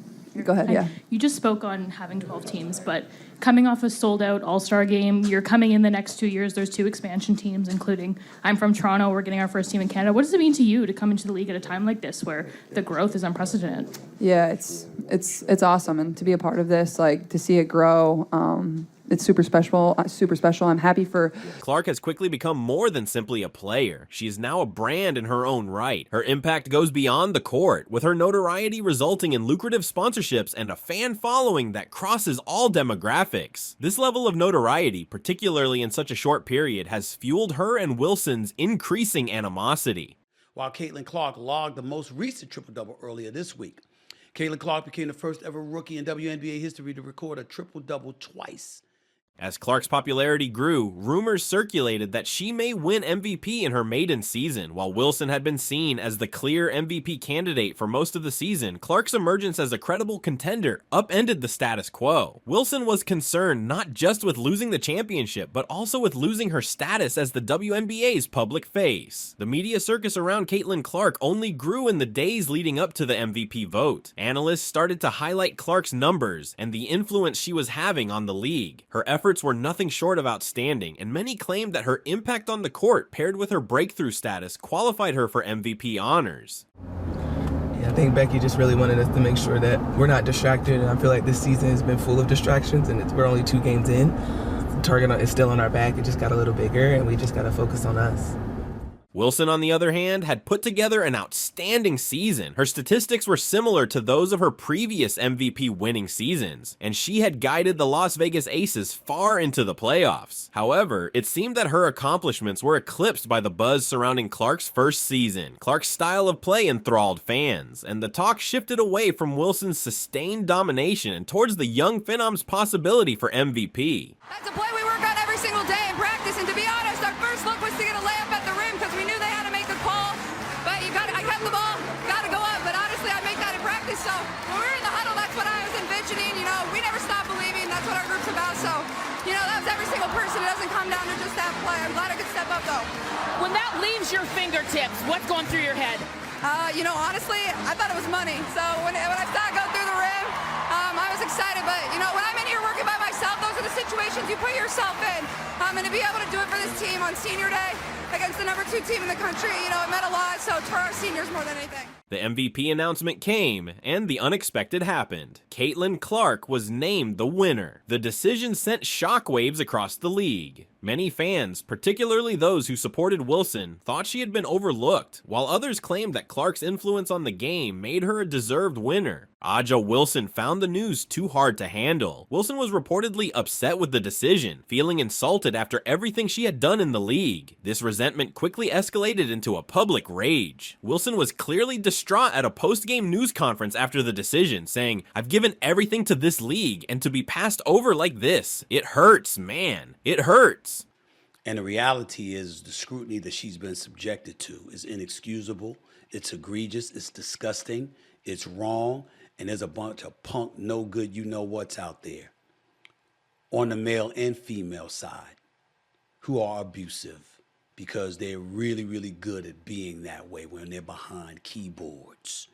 Go ahead, yeah. You just spoke on having 12 teams, but coming off a sold-out All-Star game, you're coming in the next 2 years. There's 2 expansion teams, including I'm from Toronto. We're getting our first team in Canada. What does it mean to you to come into the league at a time like this where the growth is unprecedented? Yeah, it's awesome, and to be a part of this, to see it grow. It's super special. I'm happy for... Clark has quickly become more than simply a player. She is now a brand in her own right. Her impact goes beyond the court, with her notoriety resulting in lucrative sponsorships and a fan following that crosses all demographics. This level of notoriety, particularly in such a short period, has fueled her and Wilson's increasing animosity. While Caitlyn Clark logged the most recent triple-double earlier this week, Caitlyn Clark became the first ever rookie in WNBA history to record a triple-double twice. As Clark's popularity grew, rumors circulated that she may win MVP in her maiden season. While Wilson had been seen as the clear MVP candidate for most of the season, Clark's emergence as a credible contender upended the status quo. Wilson was concerned not just with losing the championship, but also with losing her status as the WNBA's public face. The media circus around Caitlyn Clark only grew in the days leading up to the MVP vote. Analysts started to highlight Clark's numbers and the influence she was having on the league. Her efforts were nothing short of outstanding, and many claimed that her impact on the court, paired with her breakthrough status, qualified her for MVP honors. Yeah, I think Becky just really wanted us to make sure that we're not distracted, and I feel like this season has been full of distractions, and we're only 2 games in. The target is still on our back. It just got a little bigger, and we just got to focus on us. Wilson, on the other hand, had put together an outstanding season. Her statistics were similar to those of her previous MVP winning seasons, and she had guided the Las Vegas Aces far into the playoffs. However, it seemed that her accomplishments were eclipsed by the buzz surrounding Clark's first season. Clark's style of play enthralled fans, and the talk shifted away from Wilson's sustained domination and towards the young Phenom's possibility for MVP. That's a play we work on every single day in practice, and to be honest, our first look was to get a layup at the rim because we knew they had to make a call, but I kept the ball, got to go up, but honestly, I make that in practice, so when we were in the huddle, that's what I was envisioning, we never stop believing, that's what our group's about, so, that was every single person. It doesn't come down to just that play. I'm glad I could step up, though. When that leaves your fingertips, what's going through your head? Honestly, I thought it was money, so when I saw it go through the rim, I was excited, but, when I'm in here working by myself, those are the situations you put yourself in, and to be able to do it for this team on senior day against the number 2 team in the country, it meant a lot, so it's for our seniors more than anything. The MVP announcement came, and the unexpected happened. Caitlyn Clark was named the winner. The decision sent shockwaves across the league. Many fans, particularly those who supported Wilson, thought she had been overlooked, while others claimed that Clark's influence on the game made her a deserved winner. Aja Wilson found the news too hard to handle. Wilson was reportedly upset with the decision, feeling insulted after everything she had done in the league. This resentment quickly escalated into a public rage. Wilson was clearly distraught at a post-game news conference after the decision, saying, "I've given everything to this league, and to be passed over like this, it hurts, man. It hurts." And the reality is the scrutiny that she's been subjected to is inexcusable. It's egregious. It's disgusting. It's wrong. And there's a bunch of punk, no good, you-know-what's out there on the male and female side who are abusive because they're really, really good at being that way when they're behind keyboards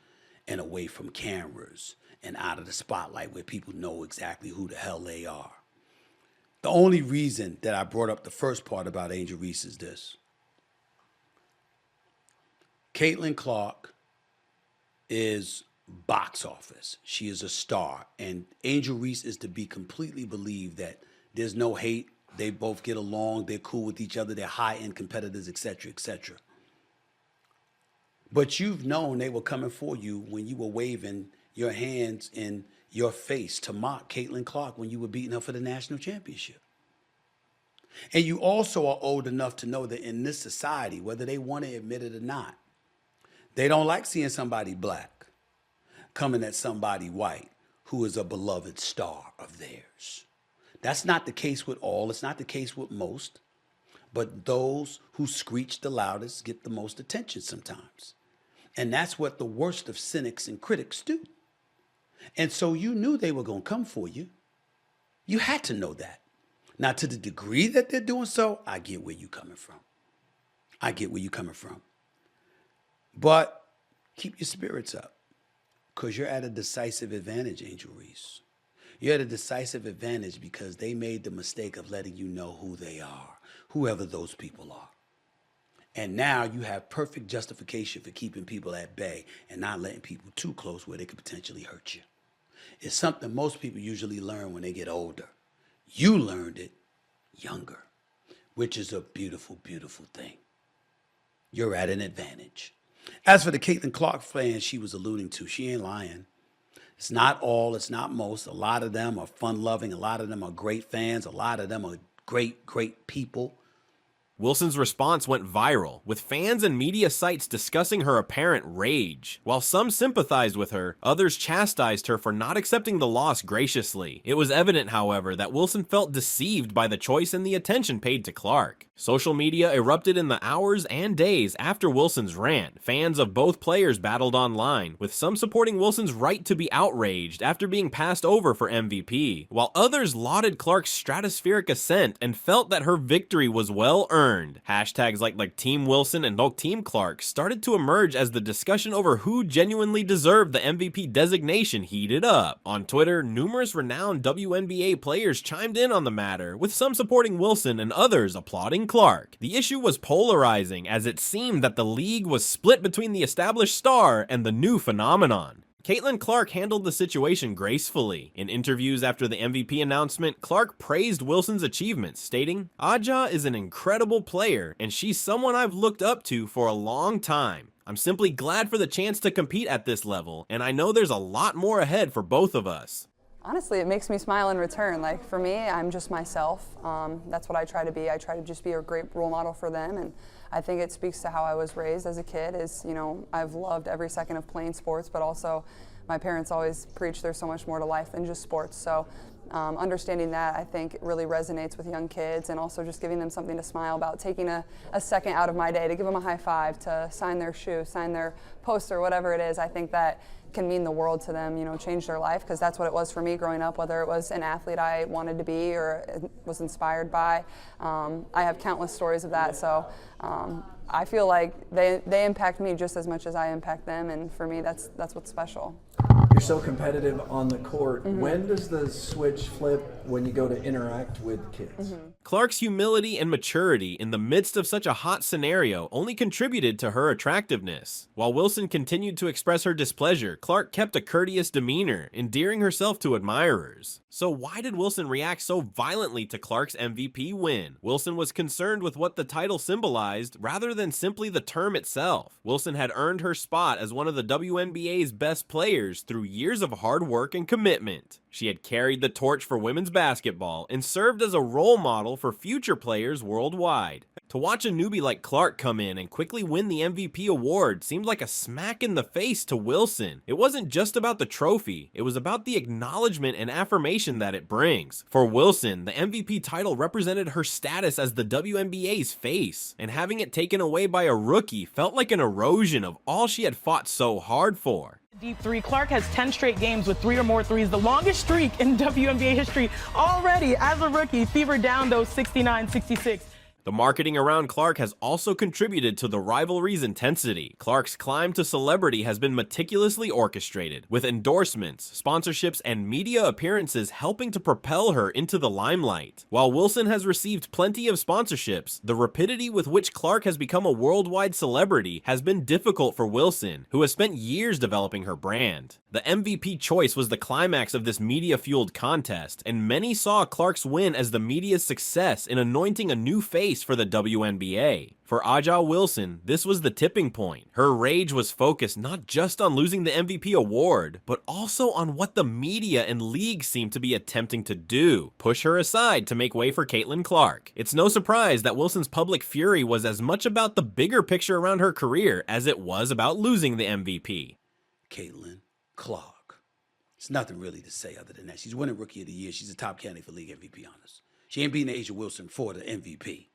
and away from cameras and out of the spotlight where people know exactly who the hell they are. The only reason that I brought up the first part about Angel Reese is this. Caitlyn Clark is box office. She is a star. And Angel Reese is to be completely believed that there's no hate. They both get along. They're cool with each other. They're high-end competitors, etc., etc. But you've known they were coming for you when you were waving your hands in your face to mock Caitlyn Clark when you were beating her for the national championship. And you also are old enough to know that in this society, whether they want to admit it or not, they don't like seeing somebody black coming at somebody white who is a beloved star of theirs. That's not the case with all. It's not the case with most. But those who screech the loudest get the most attention sometimes. And that's what the worst of cynics and critics do. And so you knew they were going to come for you. You had to know that. Now, to the degree that they're doing so, I get where you're coming from. I get where you're coming from. But keep your spirits up, because you're at a decisive advantage, Angel Reese. You're at a decisive advantage because they made the mistake of letting you know who they are, whoever those people are. And now you have perfect justification for keeping people at bay and not letting people too close where they could potentially hurt you. It's something most people usually learn when they get older. You learned it younger, which is a beautiful, beautiful thing. You're at an advantage. As for the Caitlyn Clark fans she was alluding to, she ain't lying. It's not all, it's not most. A lot of them are fun-loving. A lot of them are great fans. A lot of them are great, great people. Wilson's response went viral, with fans and media sites discussing her apparent rage. While some sympathized with her, others chastised her for not accepting the loss graciously. It was evident, however, that Wilson felt deceived by the choice and the attention paid to Clark. Social media erupted in the hours and days after Wilson's rant. Fans of both players battled online, with some supporting Wilson's right to be outraged after being passed over for MVP, while others lauded Clark's stratospheric ascent and felt that her victory was well earned. Hashtags like Team Wilson and Team Clark started to emerge as the discussion over who genuinely deserved the MVP designation heated up. On Twitter, numerous renowned WNBA players chimed in on the matter, with some supporting Wilson and others applauding Clark. The issue was polarizing, as it seemed that the league was split between the established star and the new phenomenon. Caitlyn Clark handled the situation gracefully. In interviews after the MVP announcement, Clark praised Wilson's achievements, stating, "Aja is an incredible player, and she's someone I've looked up to for a long time. I'm simply glad for the chance to compete at this level, and I know there's a lot more ahead for both of us." Honestly, it makes me smile in return. Like, for me, I'm just myself. That's what I try to be. I try to just be a great role model for them, and I think it speaks to how I was raised as a kid. Is, you know, I've loved every second of playing sports, but also my parents always preach there's so much more to life than just sports. So understanding that, I think, really resonates with young kids, and also just giving them something to smile about, taking a second out of my day to give them a high five, to sign their shoe, sign their poster, whatever it is. I think that can mean the world to them, you know, change their life, because that's what it was for me growing up, whether it was an athlete I wanted to be or was inspired by. I have countless stories of that, so I feel like they impact me just as much as I impact them, and for me that's what's special. You're so competitive on the court. When does the switch flip when you go to interact with kids? Clark's humility and maturity in the midst of such a hot scenario only contributed to her attractiveness. While Wilson continued to express her displeasure, Clark kept a courteous demeanor, endearing herself to admirers. So why did Wilson react so violently to Clark's MVP win? Wilson was concerned with what the title symbolized rather than simply the term itself. Wilson had earned her spot as one of the WNBA's best players through years of hard work and commitment. She had carried the torch for women's basketball and served as a role model for future players worldwide. To watch a newbie like Clark come in and quickly win the MVP award seemed like a smack in the face to Wilson. It wasn't just about the trophy, it was about the acknowledgement and affirmation that it brings. For Wilson, the MVP title represented her status as the WNBA's face, and having it taken away by a rookie felt like an erosion of all she had fought so hard for. Deep three. Clark has 10 straight games with 3 or more threes, the longest streak in WNBA history already as a rookie. Fever down those 69-66. The marketing around Clark has also contributed to the rivalry's intensity. Clark's climb to celebrity has been meticulously orchestrated, with endorsements, sponsorships, and media appearances helping to propel her into the limelight. While Wilson has received plenty of sponsorships, the rapidity with which Clark has become a worldwide celebrity has been difficult for Wilson, who has spent years developing her brand. The MVP choice was the climax of this media-fueled contest, and many saw Clark's win as the media's success in anointing a new face for the WNBA. For Aja Wilson, this was the tipping point. Her rage was focused not just on losing the MVP award, but also on what the media and league seemed to be attempting to do, push her aside to make way for Caitlyn Clark. It's no surprise that Wilson's public fury was as much about the bigger picture around her career as it was about losing the MVP. Caitlyn Clark. It's nothing really to say other than that. She's winning Rookie of the Year. She's a top candidate for league MVP honors. She ain't beating A'ja Wilson for the MVP.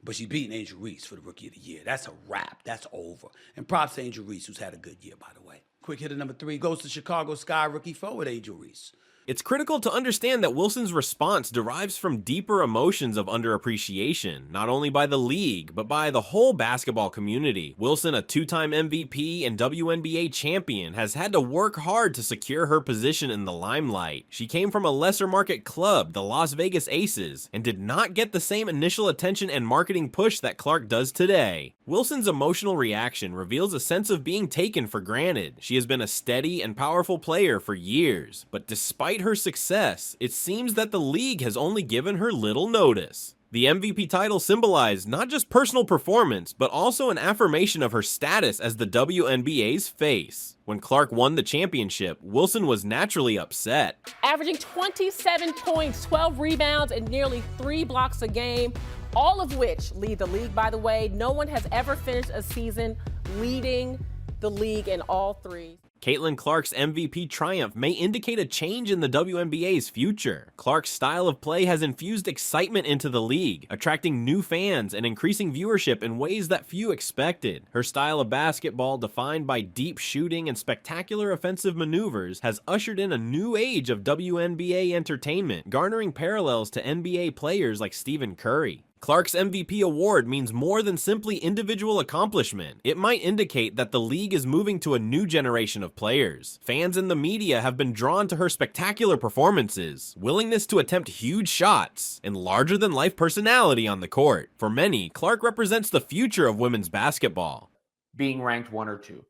But she's beating Angel Reese for the Rookie of the Year. That's a wrap. That's over. And props to Angel Reese, who's had a good year, by the way. Quick hitter number 3 goes to Chicago Sky rookie forward Angel Reese. It's critical to understand that Wilson's response derives from deeper emotions of underappreciation, not only by the league, but by the whole basketball community. Wilson, a 2-time MVP and WNBA champion, has had to work hard to secure her position in the limelight. She came from a lesser market club, the Las Vegas Aces, and did not get the same initial attention and marketing push that Clark does today. Wilson's emotional reaction reveals a sense of being taken for granted. She has been a steady and powerful player for years, but despite her success, it seems that the league has only given her little notice. The MVP title symbolized not just personal performance, but also an affirmation of her status as the WNBA's face. When Clark won the championship, Wilson was naturally upset. Averaging 27 points, 12 rebounds, and nearly 3 blocks a game, all of which lead the league, by the way. No one has ever finished a season leading the league in all 3. Caitlyn Clark's MVP triumph may indicate a change in the WNBA's future. Clark's style of play has infused excitement into the league, attracting new fans and increasing viewership in ways that few expected. Her style of basketball, defined by deep shooting and spectacular offensive maneuvers, has ushered in a new age of WNBA entertainment, garnering parallels to NBA players like Stephen Curry. Clark's MVP award means more than simply individual accomplishment. It might indicate that the league is moving to a new generation of players. Fans and the media have been drawn to her spectacular performances, willingness to attempt huge shots, and larger-than-life personality on the court. For many, Clark represents the future of women's basketball. Being ranked 1 or 2.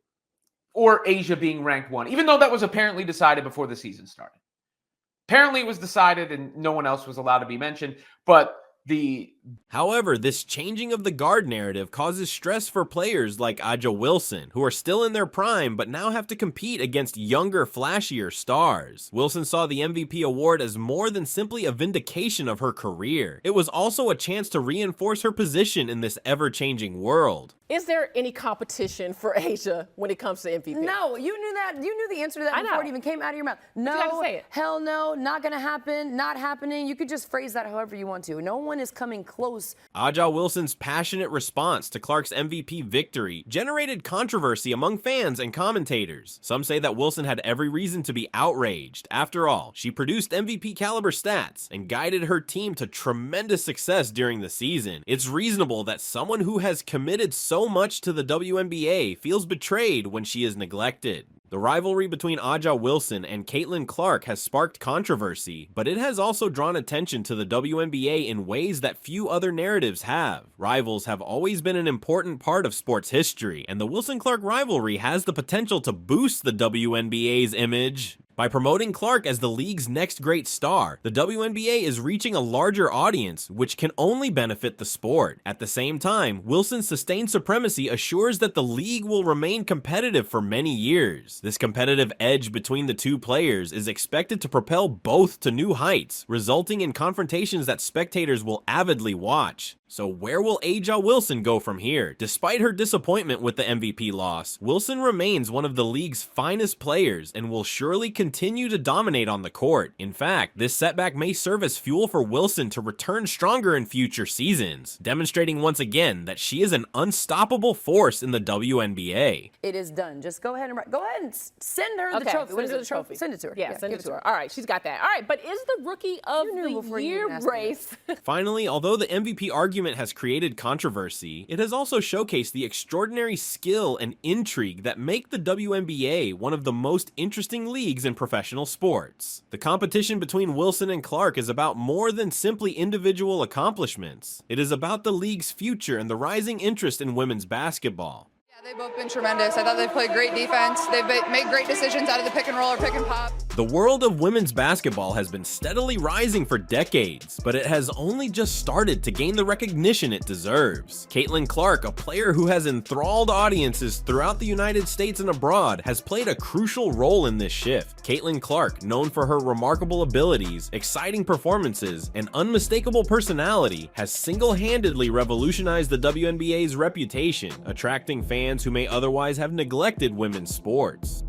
or Asia being ranked 1, even though that was apparently decided before the season started. Apparently it was decided and no one else was allowed to be mentioned, but However, this changing of the guard narrative causes stress for players like Aja Wilson, who are still in their prime but now have to compete against younger, flashier stars. Wilson saw the MVP award as more than simply a vindication of her career. It was also a chance to reinforce her position in this ever-changing world. Is there any competition for Asia when it comes to MVP? No, you knew that. You knew the answer to that before it even came out of your mouth. No, you gotta say it. Hell no, not gonna happen, not happening. You could just phrase that however you want to. No one is coming close. Aja Wilson's passionate response to Clark's MVP victory generated controversy among fans and commentators. Some say that Wilson had every reason to be outraged. After all, she produced MVP caliber stats and guided her team to tremendous success during the season. It's reasonable that someone who has committed so much to the WNBA feels betrayed when she is neglected. The rivalry between Aja Wilson and Caitlyn Clark has sparked controversy, but it has also drawn attention to the WNBA in ways that few other narratives have. Rivals have always been an important part of sports history, and the Wilson-Clark rivalry has the potential to boost the WNBA's image. By promoting Clark as the league's next great star, the WNBA is reaching a larger audience, which can only benefit the sport. At the same time, Wilson's sustained supremacy assures that the league will remain competitive for many years. This competitive edge between the two players is expected to propel both to new heights, resulting in confrontations that spectators will avidly watch. So where will Aja Wilson go from here? Despite her disappointment with the MVP loss, Wilson remains one of the league's finest players and will surely continue to dominate on the court. In fact, this setback may serve as fuel for Wilson to return stronger in future seasons, demonstrating once again that she is an unstoppable force in the WNBA. It is done. Just go ahead and send her the trophy. What is it? The trophy? Send it to her. Yeah, send it to her. All right, she's got that. All right, but is the Rookie of the Year race? Finally, although the MVP argument has created controversy, it has also showcased the extraordinary skill and intrigue that make the WNBA one of the most interesting leagues in professional sports. The competition between Wilson and Clark is about more than simply individual accomplishments. It is about the league's future and the rising interest in women's basketball. They've both been tremendous. I thought they played great defense. They've made great decisions out of the pick and roll or pick and pop. The world of women's basketball has been steadily rising for decades, but it has only just started to gain the recognition it deserves. Caitlyn Clark, a player who has enthralled audiences throughout the United States and abroad, has played a crucial role in this shift. Caitlyn Clark, known for her remarkable abilities, exciting performances, and unmistakable personality, has single-handedly revolutionized the WNBA's reputation, attracting fans who may otherwise have neglected women's sports.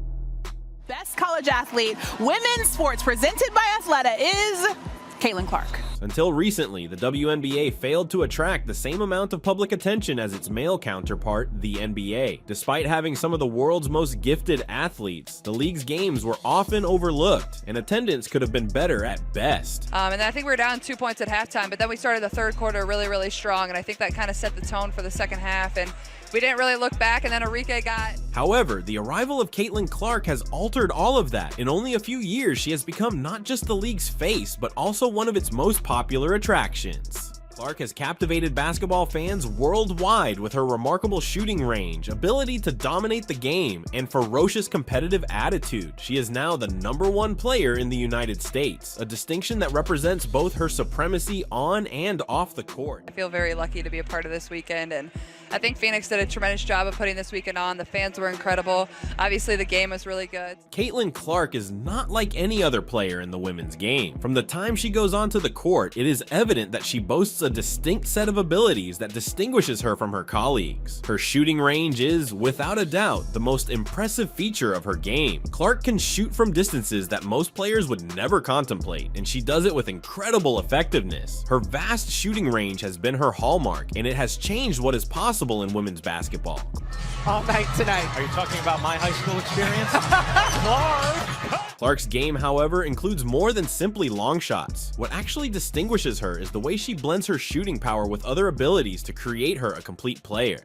Best college athlete, women's sports presented by Athleta is Caitlyn Clark. Until recently, the WNBA failed to attract the same amount of public attention as its male counterpart, the NBA. Despite having some of the world's most gifted athletes, the league's games were often overlooked, and attendance could have been better at best. And I think we were down 2 points at halftime, but then we started the third quarter really, really strong, and I think that kind of set the tone for the second half, and we didn't really look back, and then Enrique got... However, the arrival of Caitlyn Clark has altered all of that. In only a few years, she has become not just the league's face, but also one of its most popular attractions. Clark has captivated basketball fans worldwide with her remarkable shooting range, ability to dominate the game, and ferocious competitive attitude. She is now the #1 player in the United States, a distinction that represents both her supremacy on and off the court. I feel very lucky to be a part of this weekend, and I think Phoenix did a tremendous job of putting this weekend on. The fans were incredible. Obviously, the game was really good. Caitlyn Clark is not like any other player in the women's game. From the time she goes onto the court, it is evident that she boasts a distinct set of abilities that distinguishes her from her colleagues. Her shooting range is, without a doubt, the most impressive feature of her game. Clark can shoot from distances that most players would never contemplate, and she does it with incredible effectiveness. Her vast shooting range has been her hallmark, and it has changed what is possible in women's basketball. All night tonight. Are you talking about my high school experience? Clark's game, however, includes more than simply long shots. What actually distinguishes her is the way she blends her shooting power with other abilities to create her a complete player.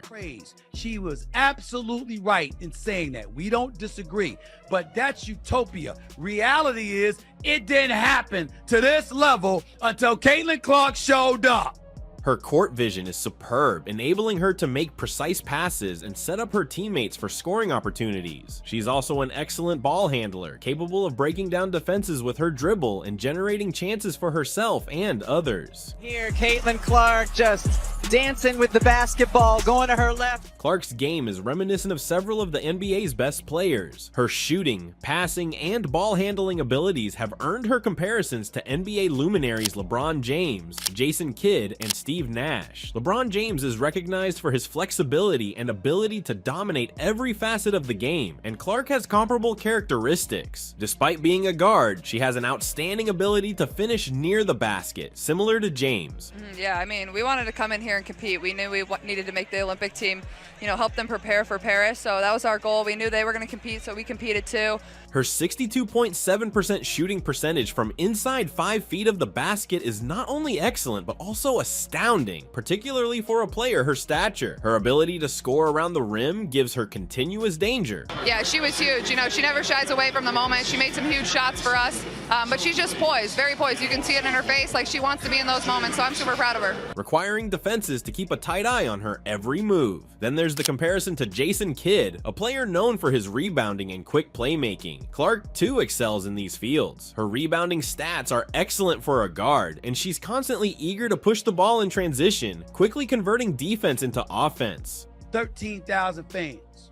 She was absolutely right in saying that. We don't disagree, but that's utopia. Reality is it didn't happen to this level until Caitlyn Clark showed up. Her court vision is superb, enabling her to make precise passes and set up her teammates for scoring opportunities. She's also an excellent ball handler, capable of breaking down defenses with her dribble and generating chances for herself and others. Here, Caitlyn Clark just dancing with the basketball, going to her left. Clark's game is reminiscent of several of the NBA's best players. Her shooting, passing, and ball handling abilities have earned her comparisons to NBA luminaries LeBron James, Jason Kidd, and Steve Nash. LeBron James is recognized for his flexibility and ability to dominate every facet of the game, and Clark has comparable characteristics. Despite being a guard, she has an outstanding ability to finish near the basket, similar to James. Yeah, I mean, we wanted to come in here and compete. We knew we needed to make the Olympic team, help them prepare for Paris. So that was our goal. We knew they were going to compete, so we competed too. Her 62.7% shooting percentage from inside 5 feet of the basket is not only excellent, but also astounding, particularly for a player her stature. Her ability to score around the rim gives her continuous danger. Yeah, she was huge. She never shies away from the moment. She made some huge shots for us, but she's just poised, very poised. You can see it in her face, like she wants to be in those moments, so I'm super proud of her. Requiring defenses to keep a tight eye on her every move. Then there's the comparison to Jason Kidd, a player known for his rebounding and quick playmaking. Clark too excels in these fields. Her rebounding stats are excellent for a guard, and she's constantly eager to push the ball in transition, quickly converting defense into offense. 13,000 fans.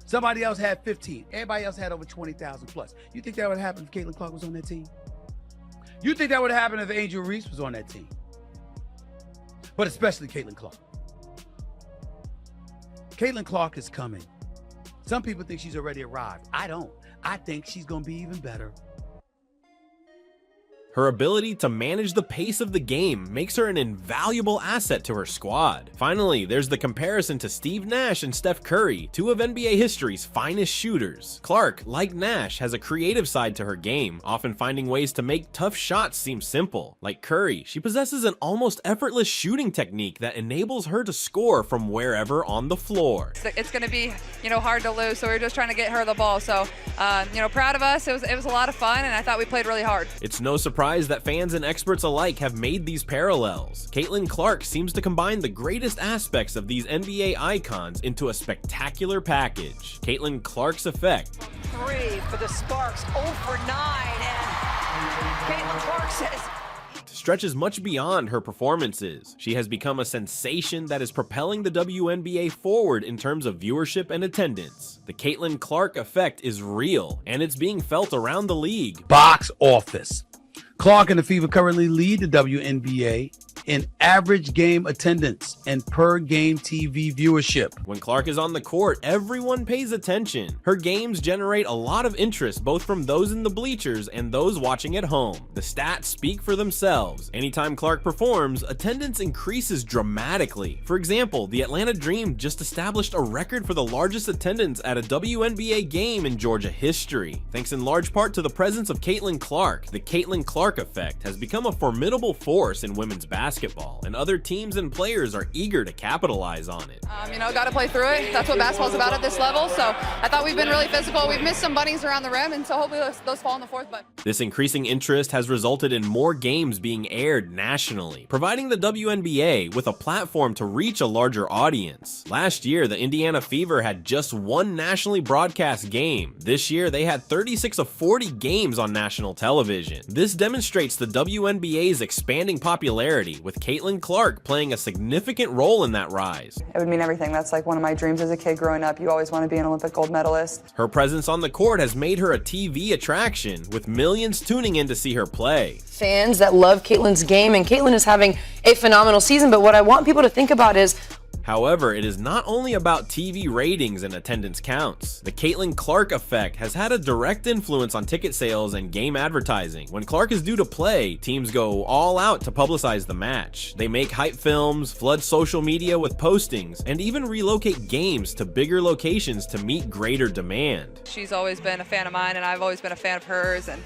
Somebody else had 15. Everybody else had over 20,000 plus. You think that would happen if Caitlyn Clark was on that team? You think that would happen if Angel Reese was on that team? But especially Caitlyn Clark. Caitlyn Clark is coming. Some people think she's already arrived. I don't. I think she's going to be even better. Her ability to manage the pace of the game makes her an invaluable asset to her squad. Finally, there's the comparison to Steve Nash and Steph Curry, two of NBA history's finest shooters. Clark, like Nash, has a creative side to her game, often finding ways to make tough shots seem simple. Like Curry, she possesses an almost effortless shooting technique that enables her to score from wherever on the floor. It's going to be, hard to lose, so we're just trying to get her the ball. So, proud of us. It was a lot of fun, and I thought we played really hard. It's no surprise that fans and experts alike have made these parallels. Caitlyn Clark seems to combine the greatest aspects of these NBA icons into a spectacular package. Caitlyn Clark's effect. 3 for the Sparks, 0 for 9, and Caitlyn Clark says stretches much beyond her performances. She has become a sensation that is propelling the WNBA forward in terms of viewership and attendance. The Caitlyn Clark effect is real, and it's being felt around the league. Box office. Clark and the Fever currently lead the WNBA in average game attendance and per game TV viewership. When Clark is on the court, everyone pays attention. Her games generate a lot of interest both from those in the bleachers and those watching at home. The stats speak for themselves. Anytime Clark performs, attendance increases dramatically. For example, the Atlanta Dream just established a record for the largest attendance at a WNBA game in Georgia history, thanks in large part to the presence of Caitlyn Clark. The Caitlyn Clark effect has become a formidable force in women's basketball, and other teams and players are eager to capitalize on it. Got to play through it. That's what basketball's about at this level. So I thought we've been really physical. We've missed some bunnies around the rim, and so hopefully those fall in the fourth. But this increasing interest has resulted in more games being aired nationally, providing the WNBA with a platform to reach a larger audience. Last year, the Indiana Fever had just one nationally broadcast game. This year, they had 36 of 40 games on national television. This demonstrates the WNBA's expanding popularity, with Caitlyn Clark playing a significant role in that rise. It would mean everything. That's like one of my dreams as a kid growing up. You always want to be an Olympic gold medalist. Her presence on the court has made her a TV attraction, with millions tuning in to see her play. Fans that love Caitlyn's game, and Caitlyn is having a phenomenal season, but what I want people to think about is However, it is not only about TV ratings and attendance counts. The Caitlyn Clark effect has had a direct influence on ticket sales and game advertising. When Clark is due to play, teams go all out to publicize the match. They make hype films, flood social media with postings, and even relocate games to bigger locations to meet greater demand. She's always been a fan of mine, and I've always been a fan of hers, and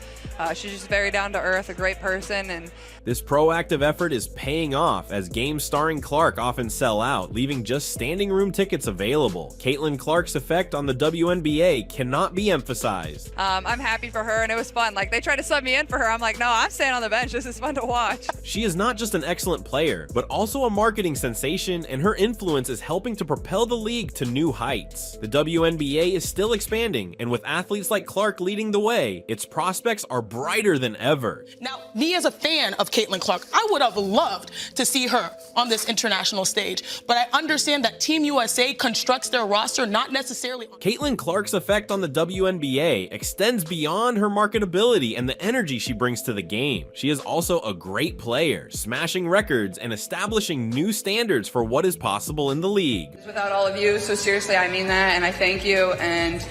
She's just very down to earth, a great person, and This proactive effort is paying off as games starring Clark often sell out, leaving just standing room tickets available. Caitlyn Clark's effect on the WNBA cannot be emphasized. I'm happy for her, and it was fun. Like, they tried to sub me in for her. I'm like, no, I'm staying on the bench. This is fun to watch. She is not just an excellent player, but also a marketing sensation, and her influence is helping to propel the league to new heights. The WNBA is still expanding, and with athletes like Clark leading the way, its prospects are brighter than ever. Now, me as a fan of Caitlyn Clark, I would have loved to see her on this international stage, but I understand that Team USA constructs their roster not necessarily. Caitlyn Clark's effect on the WNBA extends beyond her marketability and the energy she brings to the game. She is also a great player, smashing records and establishing new standards for what is possible in the league. Without all of you, so seriously, I mean that, and I thank you, and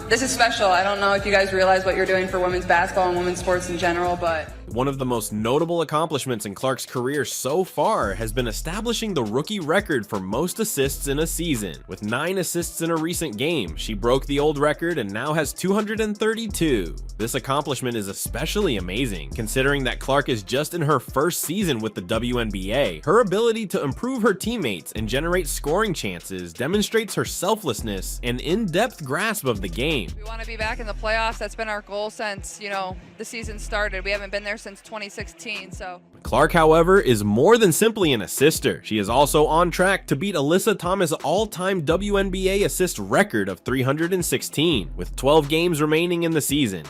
this is special. I don't know if you guys realize what you're doing for women's basketball and women's sports in general, but one of the most notable accomplishments in Clark's career so far has been establishing the rookie record for most assists in a season. With 9 assists in a recent game, she broke the old record and now has 232. This accomplishment is especially amazing, considering that Clark is just in her first season with the WNBA. Her ability to improve her teammates and generate scoring chances demonstrates her selflessness and in-depth grasp of the game. we want to be back in the playoffs. That's been our goal since, the season started. We haven't been there since 2016, so. Clark, however, is more than simply an assister. She is also on track to beat Alyssa Thomas' all-time WNBA assist record of 316, with 12 games remaining in the season.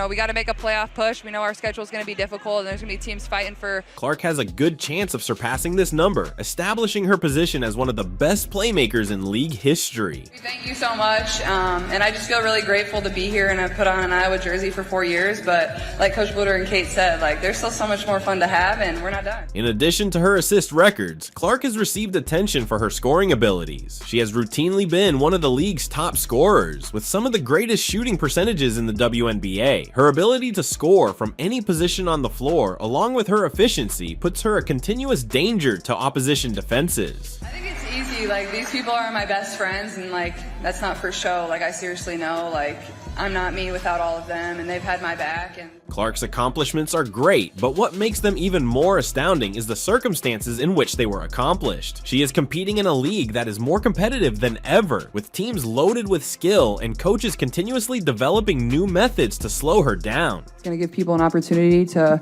We got to make a playoff push. We know our schedule is going to be difficult, and there's going to be teams fighting for. Clark has a good chance of surpassing this number, establishing her position as one of the best playmakers in league history. Thank you so much, and I just feel really grateful to be here, and I've put on an Iowa jersey for 4 years, but like Coach Bluter and Kate said, there's still so much more fun to have, and we're not done. In addition to her assist records, Clark has received attention for her scoring abilities. She has routinely been one of the league's top scorers, with some of the greatest shooting percentages in the WNBA. Her ability to score from any position on the floor, along with her efficiency, puts her a continuous danger to opposition defenses. I think it's easy. These people are my best friends, and that's not for show. I seriously know, I'm not me without all of them, and they've had my back. And Clark's accomplishments are great, but what makes them even more astounding is the circumstances in which they were accomplished. She is competing in a league that is more competitive than ever, with teams loaded with skill and coaches continuously developing new methods to slow her down. It's going to give people an opportunity to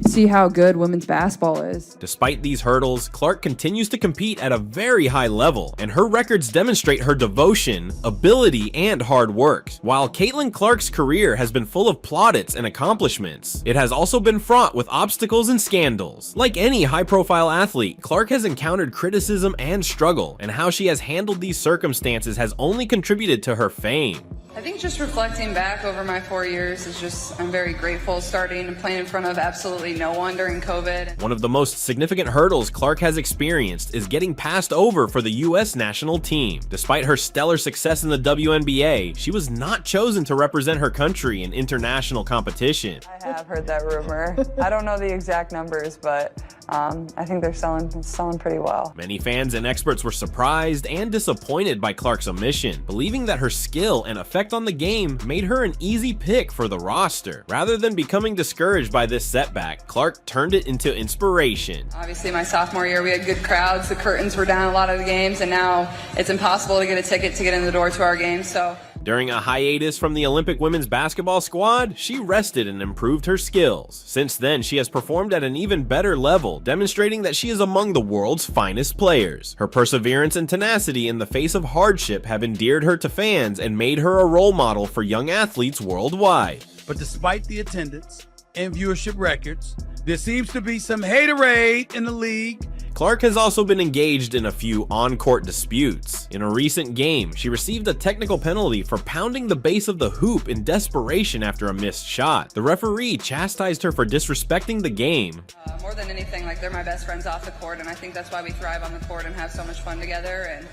see how good women's basketball is. Despite these hurdles, Clark continues to compete at a very high level, and her records demonstrate her devotion, ability, and hard work. While Caitlyn Clark's career has been full of plaudits and accomplishments, it has also been fraught with obstacles and scandals. Like any high-profile athlete, Clark has encountered criticism and struggle, and how she has handled these circumstances has only contributed to her fame. I think just reflecting back over my 4 years is I'm very grateful, starting and playing in front of absolutely no one during COVID. One of the most significant hurdles Clark has experienced is getting passed over for the U.S. national team. Despite her stellar success in the WNBA, she was not chosen to represent her country in international competition. I have heard that rumor. I don't know the exact numbers, but I think they're selling pretty well. Many fans and experts were surprised and disappointed by Clark's omission, believing that her skill and effect on the game made her an easy pick for the roster. Rather than becoming discouraged by this setback, Clark turned it into inspiration. Obviously, my sophomore year, we had good crowds. The curtains were down a lot of the games, and now it's impossible to get a ticket to get in the door to our games, so. During a hiatus from the Olympic women's basketball squad, she rested and improved her skills. Since then, she has performed at an even better level, demonstrating that she is among the world's finest players. Her perseverance and tenacity in the face of hardship have endeared her to fans and made her a role model for young athletes worldwide. But despite the attendance and viewership records, there seems to be some haterade in the league. Clark has also been engaged in a few on-court disputes. In a recent game, she received a technical penalty for pounding the base of the hoop in desperation after a missed shot. The referee chastised her for disrespecting the game. More than anything, they're my best friends off the court, and I think that's why we thrive on the court and have so much fun together. And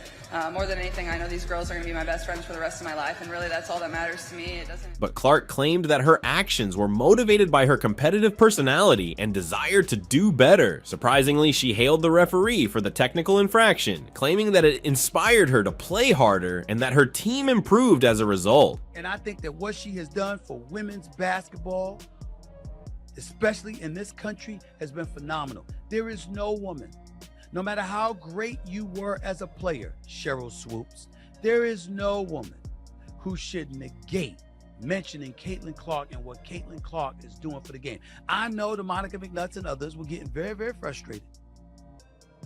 more than anything, I know these girls are going to be my best friends for the rest of my life, and really that's all that matters to me. It doesn't. But Clark claimed that her actions were motivated by her competitive personality and desire to do better. Surprisingly, she hailed the referee for the technical infraction, claiming that it inspired her to play harder and that her team improved as a result. And I think that what she has done for women's basketball, especially in this country, has been phenomenal. There is no woman, no matter how great you were as a player, Sheryl Swoopes, there is no woman who should negate mentioning Caitlyn Clark and what Caitlyn Clark is doing for the game. I know the Monica McNutts and others were getting very, very frustrated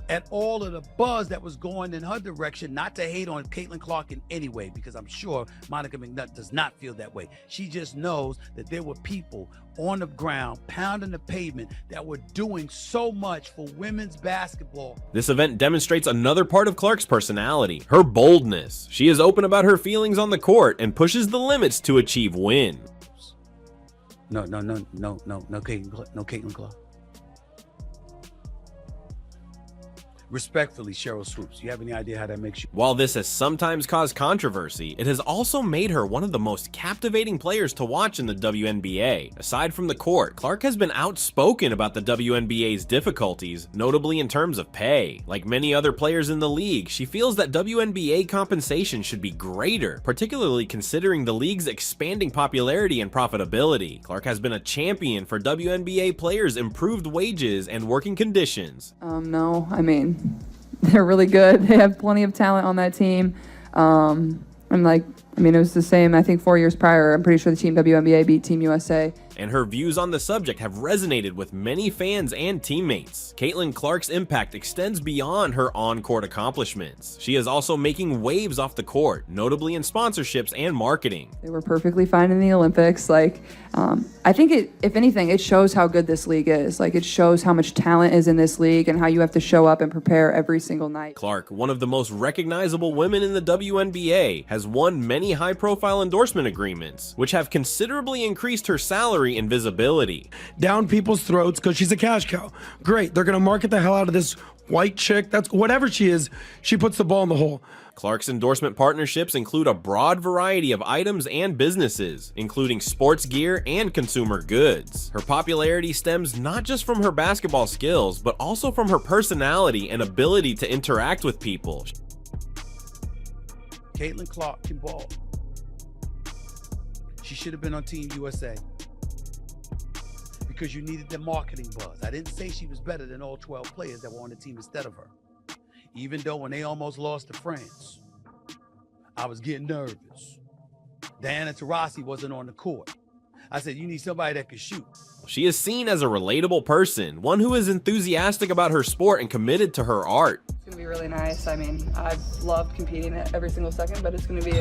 at all of the buzz that was going in her direction, not to hate on Caitlyn Clark in any way, because I'm sure Monica McNutt does not feel that way. She just knows that there were people on the ground pounding the pavement that were doing so much for women's basketball. This event demonstrates another part of Clark's personality, her boldness. She is open about her feelings on the court and pushes the limits to achieve wins. No, Caitlyn Clark. Respectfully, Sheryl Swoops, you have any idea how that makes you? While this has sometimes caused controversy, it has also made her one of the most captivating players to watch in the WNBA. Aside from the court, Clark has been outspoken about the WNBA's difficulties, notably in terms of pay. Like many other players in the league, she feels that WNBA compensation should be greater, particularly considering the league's expanding popularity and profitability. Clark has been a champion for WNBA players' improved wages and working conditions. No, I mean, they're really good. They have plenty of talent on that team. It was the same, I think 4 years prior. I'm pretty sure the team WNBA beat Team USA. And her views on the subject have resonated with many fans and teammates. Caitlyn Clark's impact extends beyond her on-court accomplishments. She is also making waves off the court, notably in sponsorships and marketing. They were perfectly fine in the Olympics. I think if anything, it shows how good this league is. It shows how much talent is in this league and how you have to show up and prepare every single night. Clark, one of the most recognizable women in the WNBA, has won many high-profile endorsement agreements, which have considerably increased her salary and visibility. Down people's throats because she's a cash cow. Great, they're gonna market the hell out of this white chick. That's whatever she is, she puts the ball in the hole. Clark's endorsement partnerships include a broad variety of items and businesses, including sports gear and consumer goods. Her popularity stems not just from her basketball skills, but also from her personality and ability to interact with people. Caitlyn Clark can ball. She should have been on Team USA because you needed the marketing buzz. I didn't say she was better than all 12 players that were on the team instead of her. Even though when they almost lost to France, I was getting nervous. Diana Taurasi wasn't on the court. I said, you need somebody that can shoot. She is seen as a relatable person, one who is enthusiastic about her sport and committed to her art. It's going to be really nice. I mean, I've loved competing every single second, but it's going to be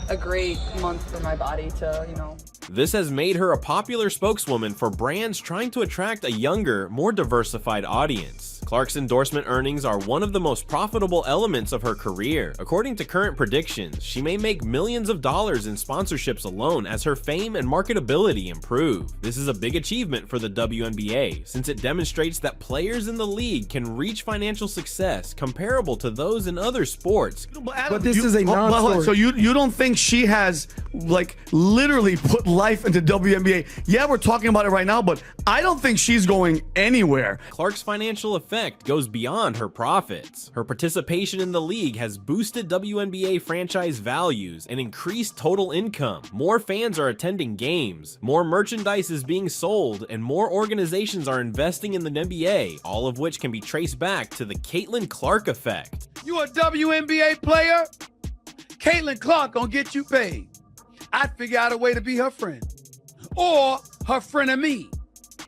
a great month for my body to, This has made her a popular spokeswoman for brands trying to attract a younger, more diversified audience. Clark's endorsement earnings are one of the most profitable elements of her career. According to current predictions, she may make millions of dollars in sponsorships alone as her fame and marketability improve. This is a big achievement for the WNBA, since it demonstrates that players in the league can reach financial success comparable to those in other sports. But this is a non-sport. So you don't think she has literally put life into WNBA? Yeah, we're talking about it right now, but I don't think she's going anywhere. Clark's financial effect goes beyond her profits. Her participation in the league has boosted WNBA franchise values and increased total income. More fans are attending games, more merchandise is being sold, and more organizations are investing in the NBA, all of which can be traced back to the Caitlyn Clark effect. You a WNBA player? Caitlyn Clark gonna get you paid. I'd figure out a way to be her friend. Or her friend of me.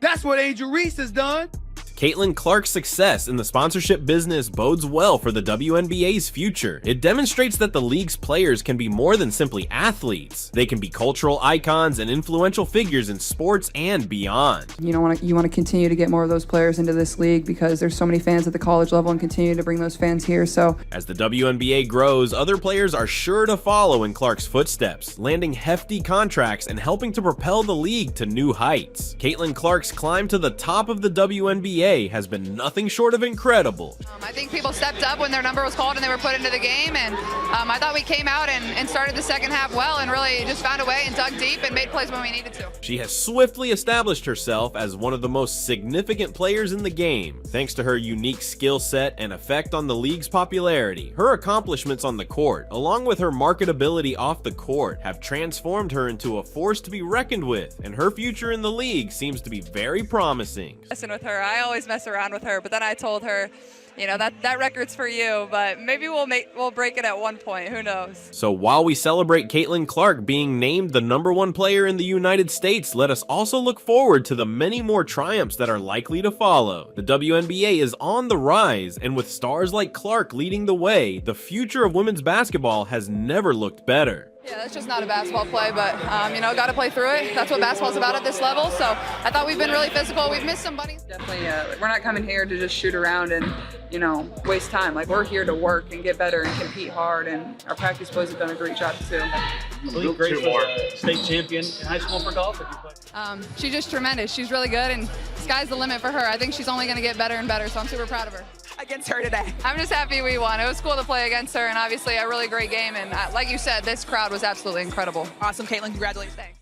That's what Angel Reese has done. Caitlyn Clark's success in the sponsorship business bodes well for the WNBA's future. It demonstrates that the league's players can be more than simply athletes. They can be cultural icons and influential figures in sports and beyond. You want to continue to get more of those players into this league because there's so many fans at the college level and continue to bring those fans here. So as the WNBA grows, other players are sure to follow in Clark's footsteps, landing hefty contracts and helping to propel the league to new heights. Caitlyn Clark's climb to the top of the WNBA WNBA has been nothing short of incredible. I think people stepped up when their number was called and they were put into the game, and I thought we came out and started the second half well and really just found a way and dug deep and made plays when we needed to. She has swiftly established herself as one of the most significant players in the game, thanks to her unique skill set and effect on the league's popularity. Her accomplishments on the court, along with her marketability off the court, have transformed her into a force to be reckoned with, and her future in the league seems to be very promising. Messing with her, I always mess around with her, but then I told her, you know, that record's for you, but maybe we'll break it at one point. Who knows? So while we celebrate Caitlyn Clark being named the #1 player in the United States, let us also look forward to the many more triumphs that are likely to follow. The WNBA is on the rise, and with stars like Clark leading the way, the future of women's basketball has never looked better. Yeah, that's just not a basketball play, but, you know, got to play through it. That's what basketball's about at this level, so I thought we've been really physical. We've missed some bunnies. Definitely, we're not coming here to just shoot around and, you know, waste time. Like, we're here to work and get better and compete hard, and our practice boys have done a great job, too. I believe Grace was a state champion in high school for golf. She's just tremendous. She's really good, and sky's the limit for her. I think she's only going to get better and better, so I'm super proud of her. Against her today. I'm just happy we won. It was cool to play against her, and obviously a really great game, and like you said, this crowd was absolutely incredible. Awesome, Caitlyn. Congratulations. Thanks.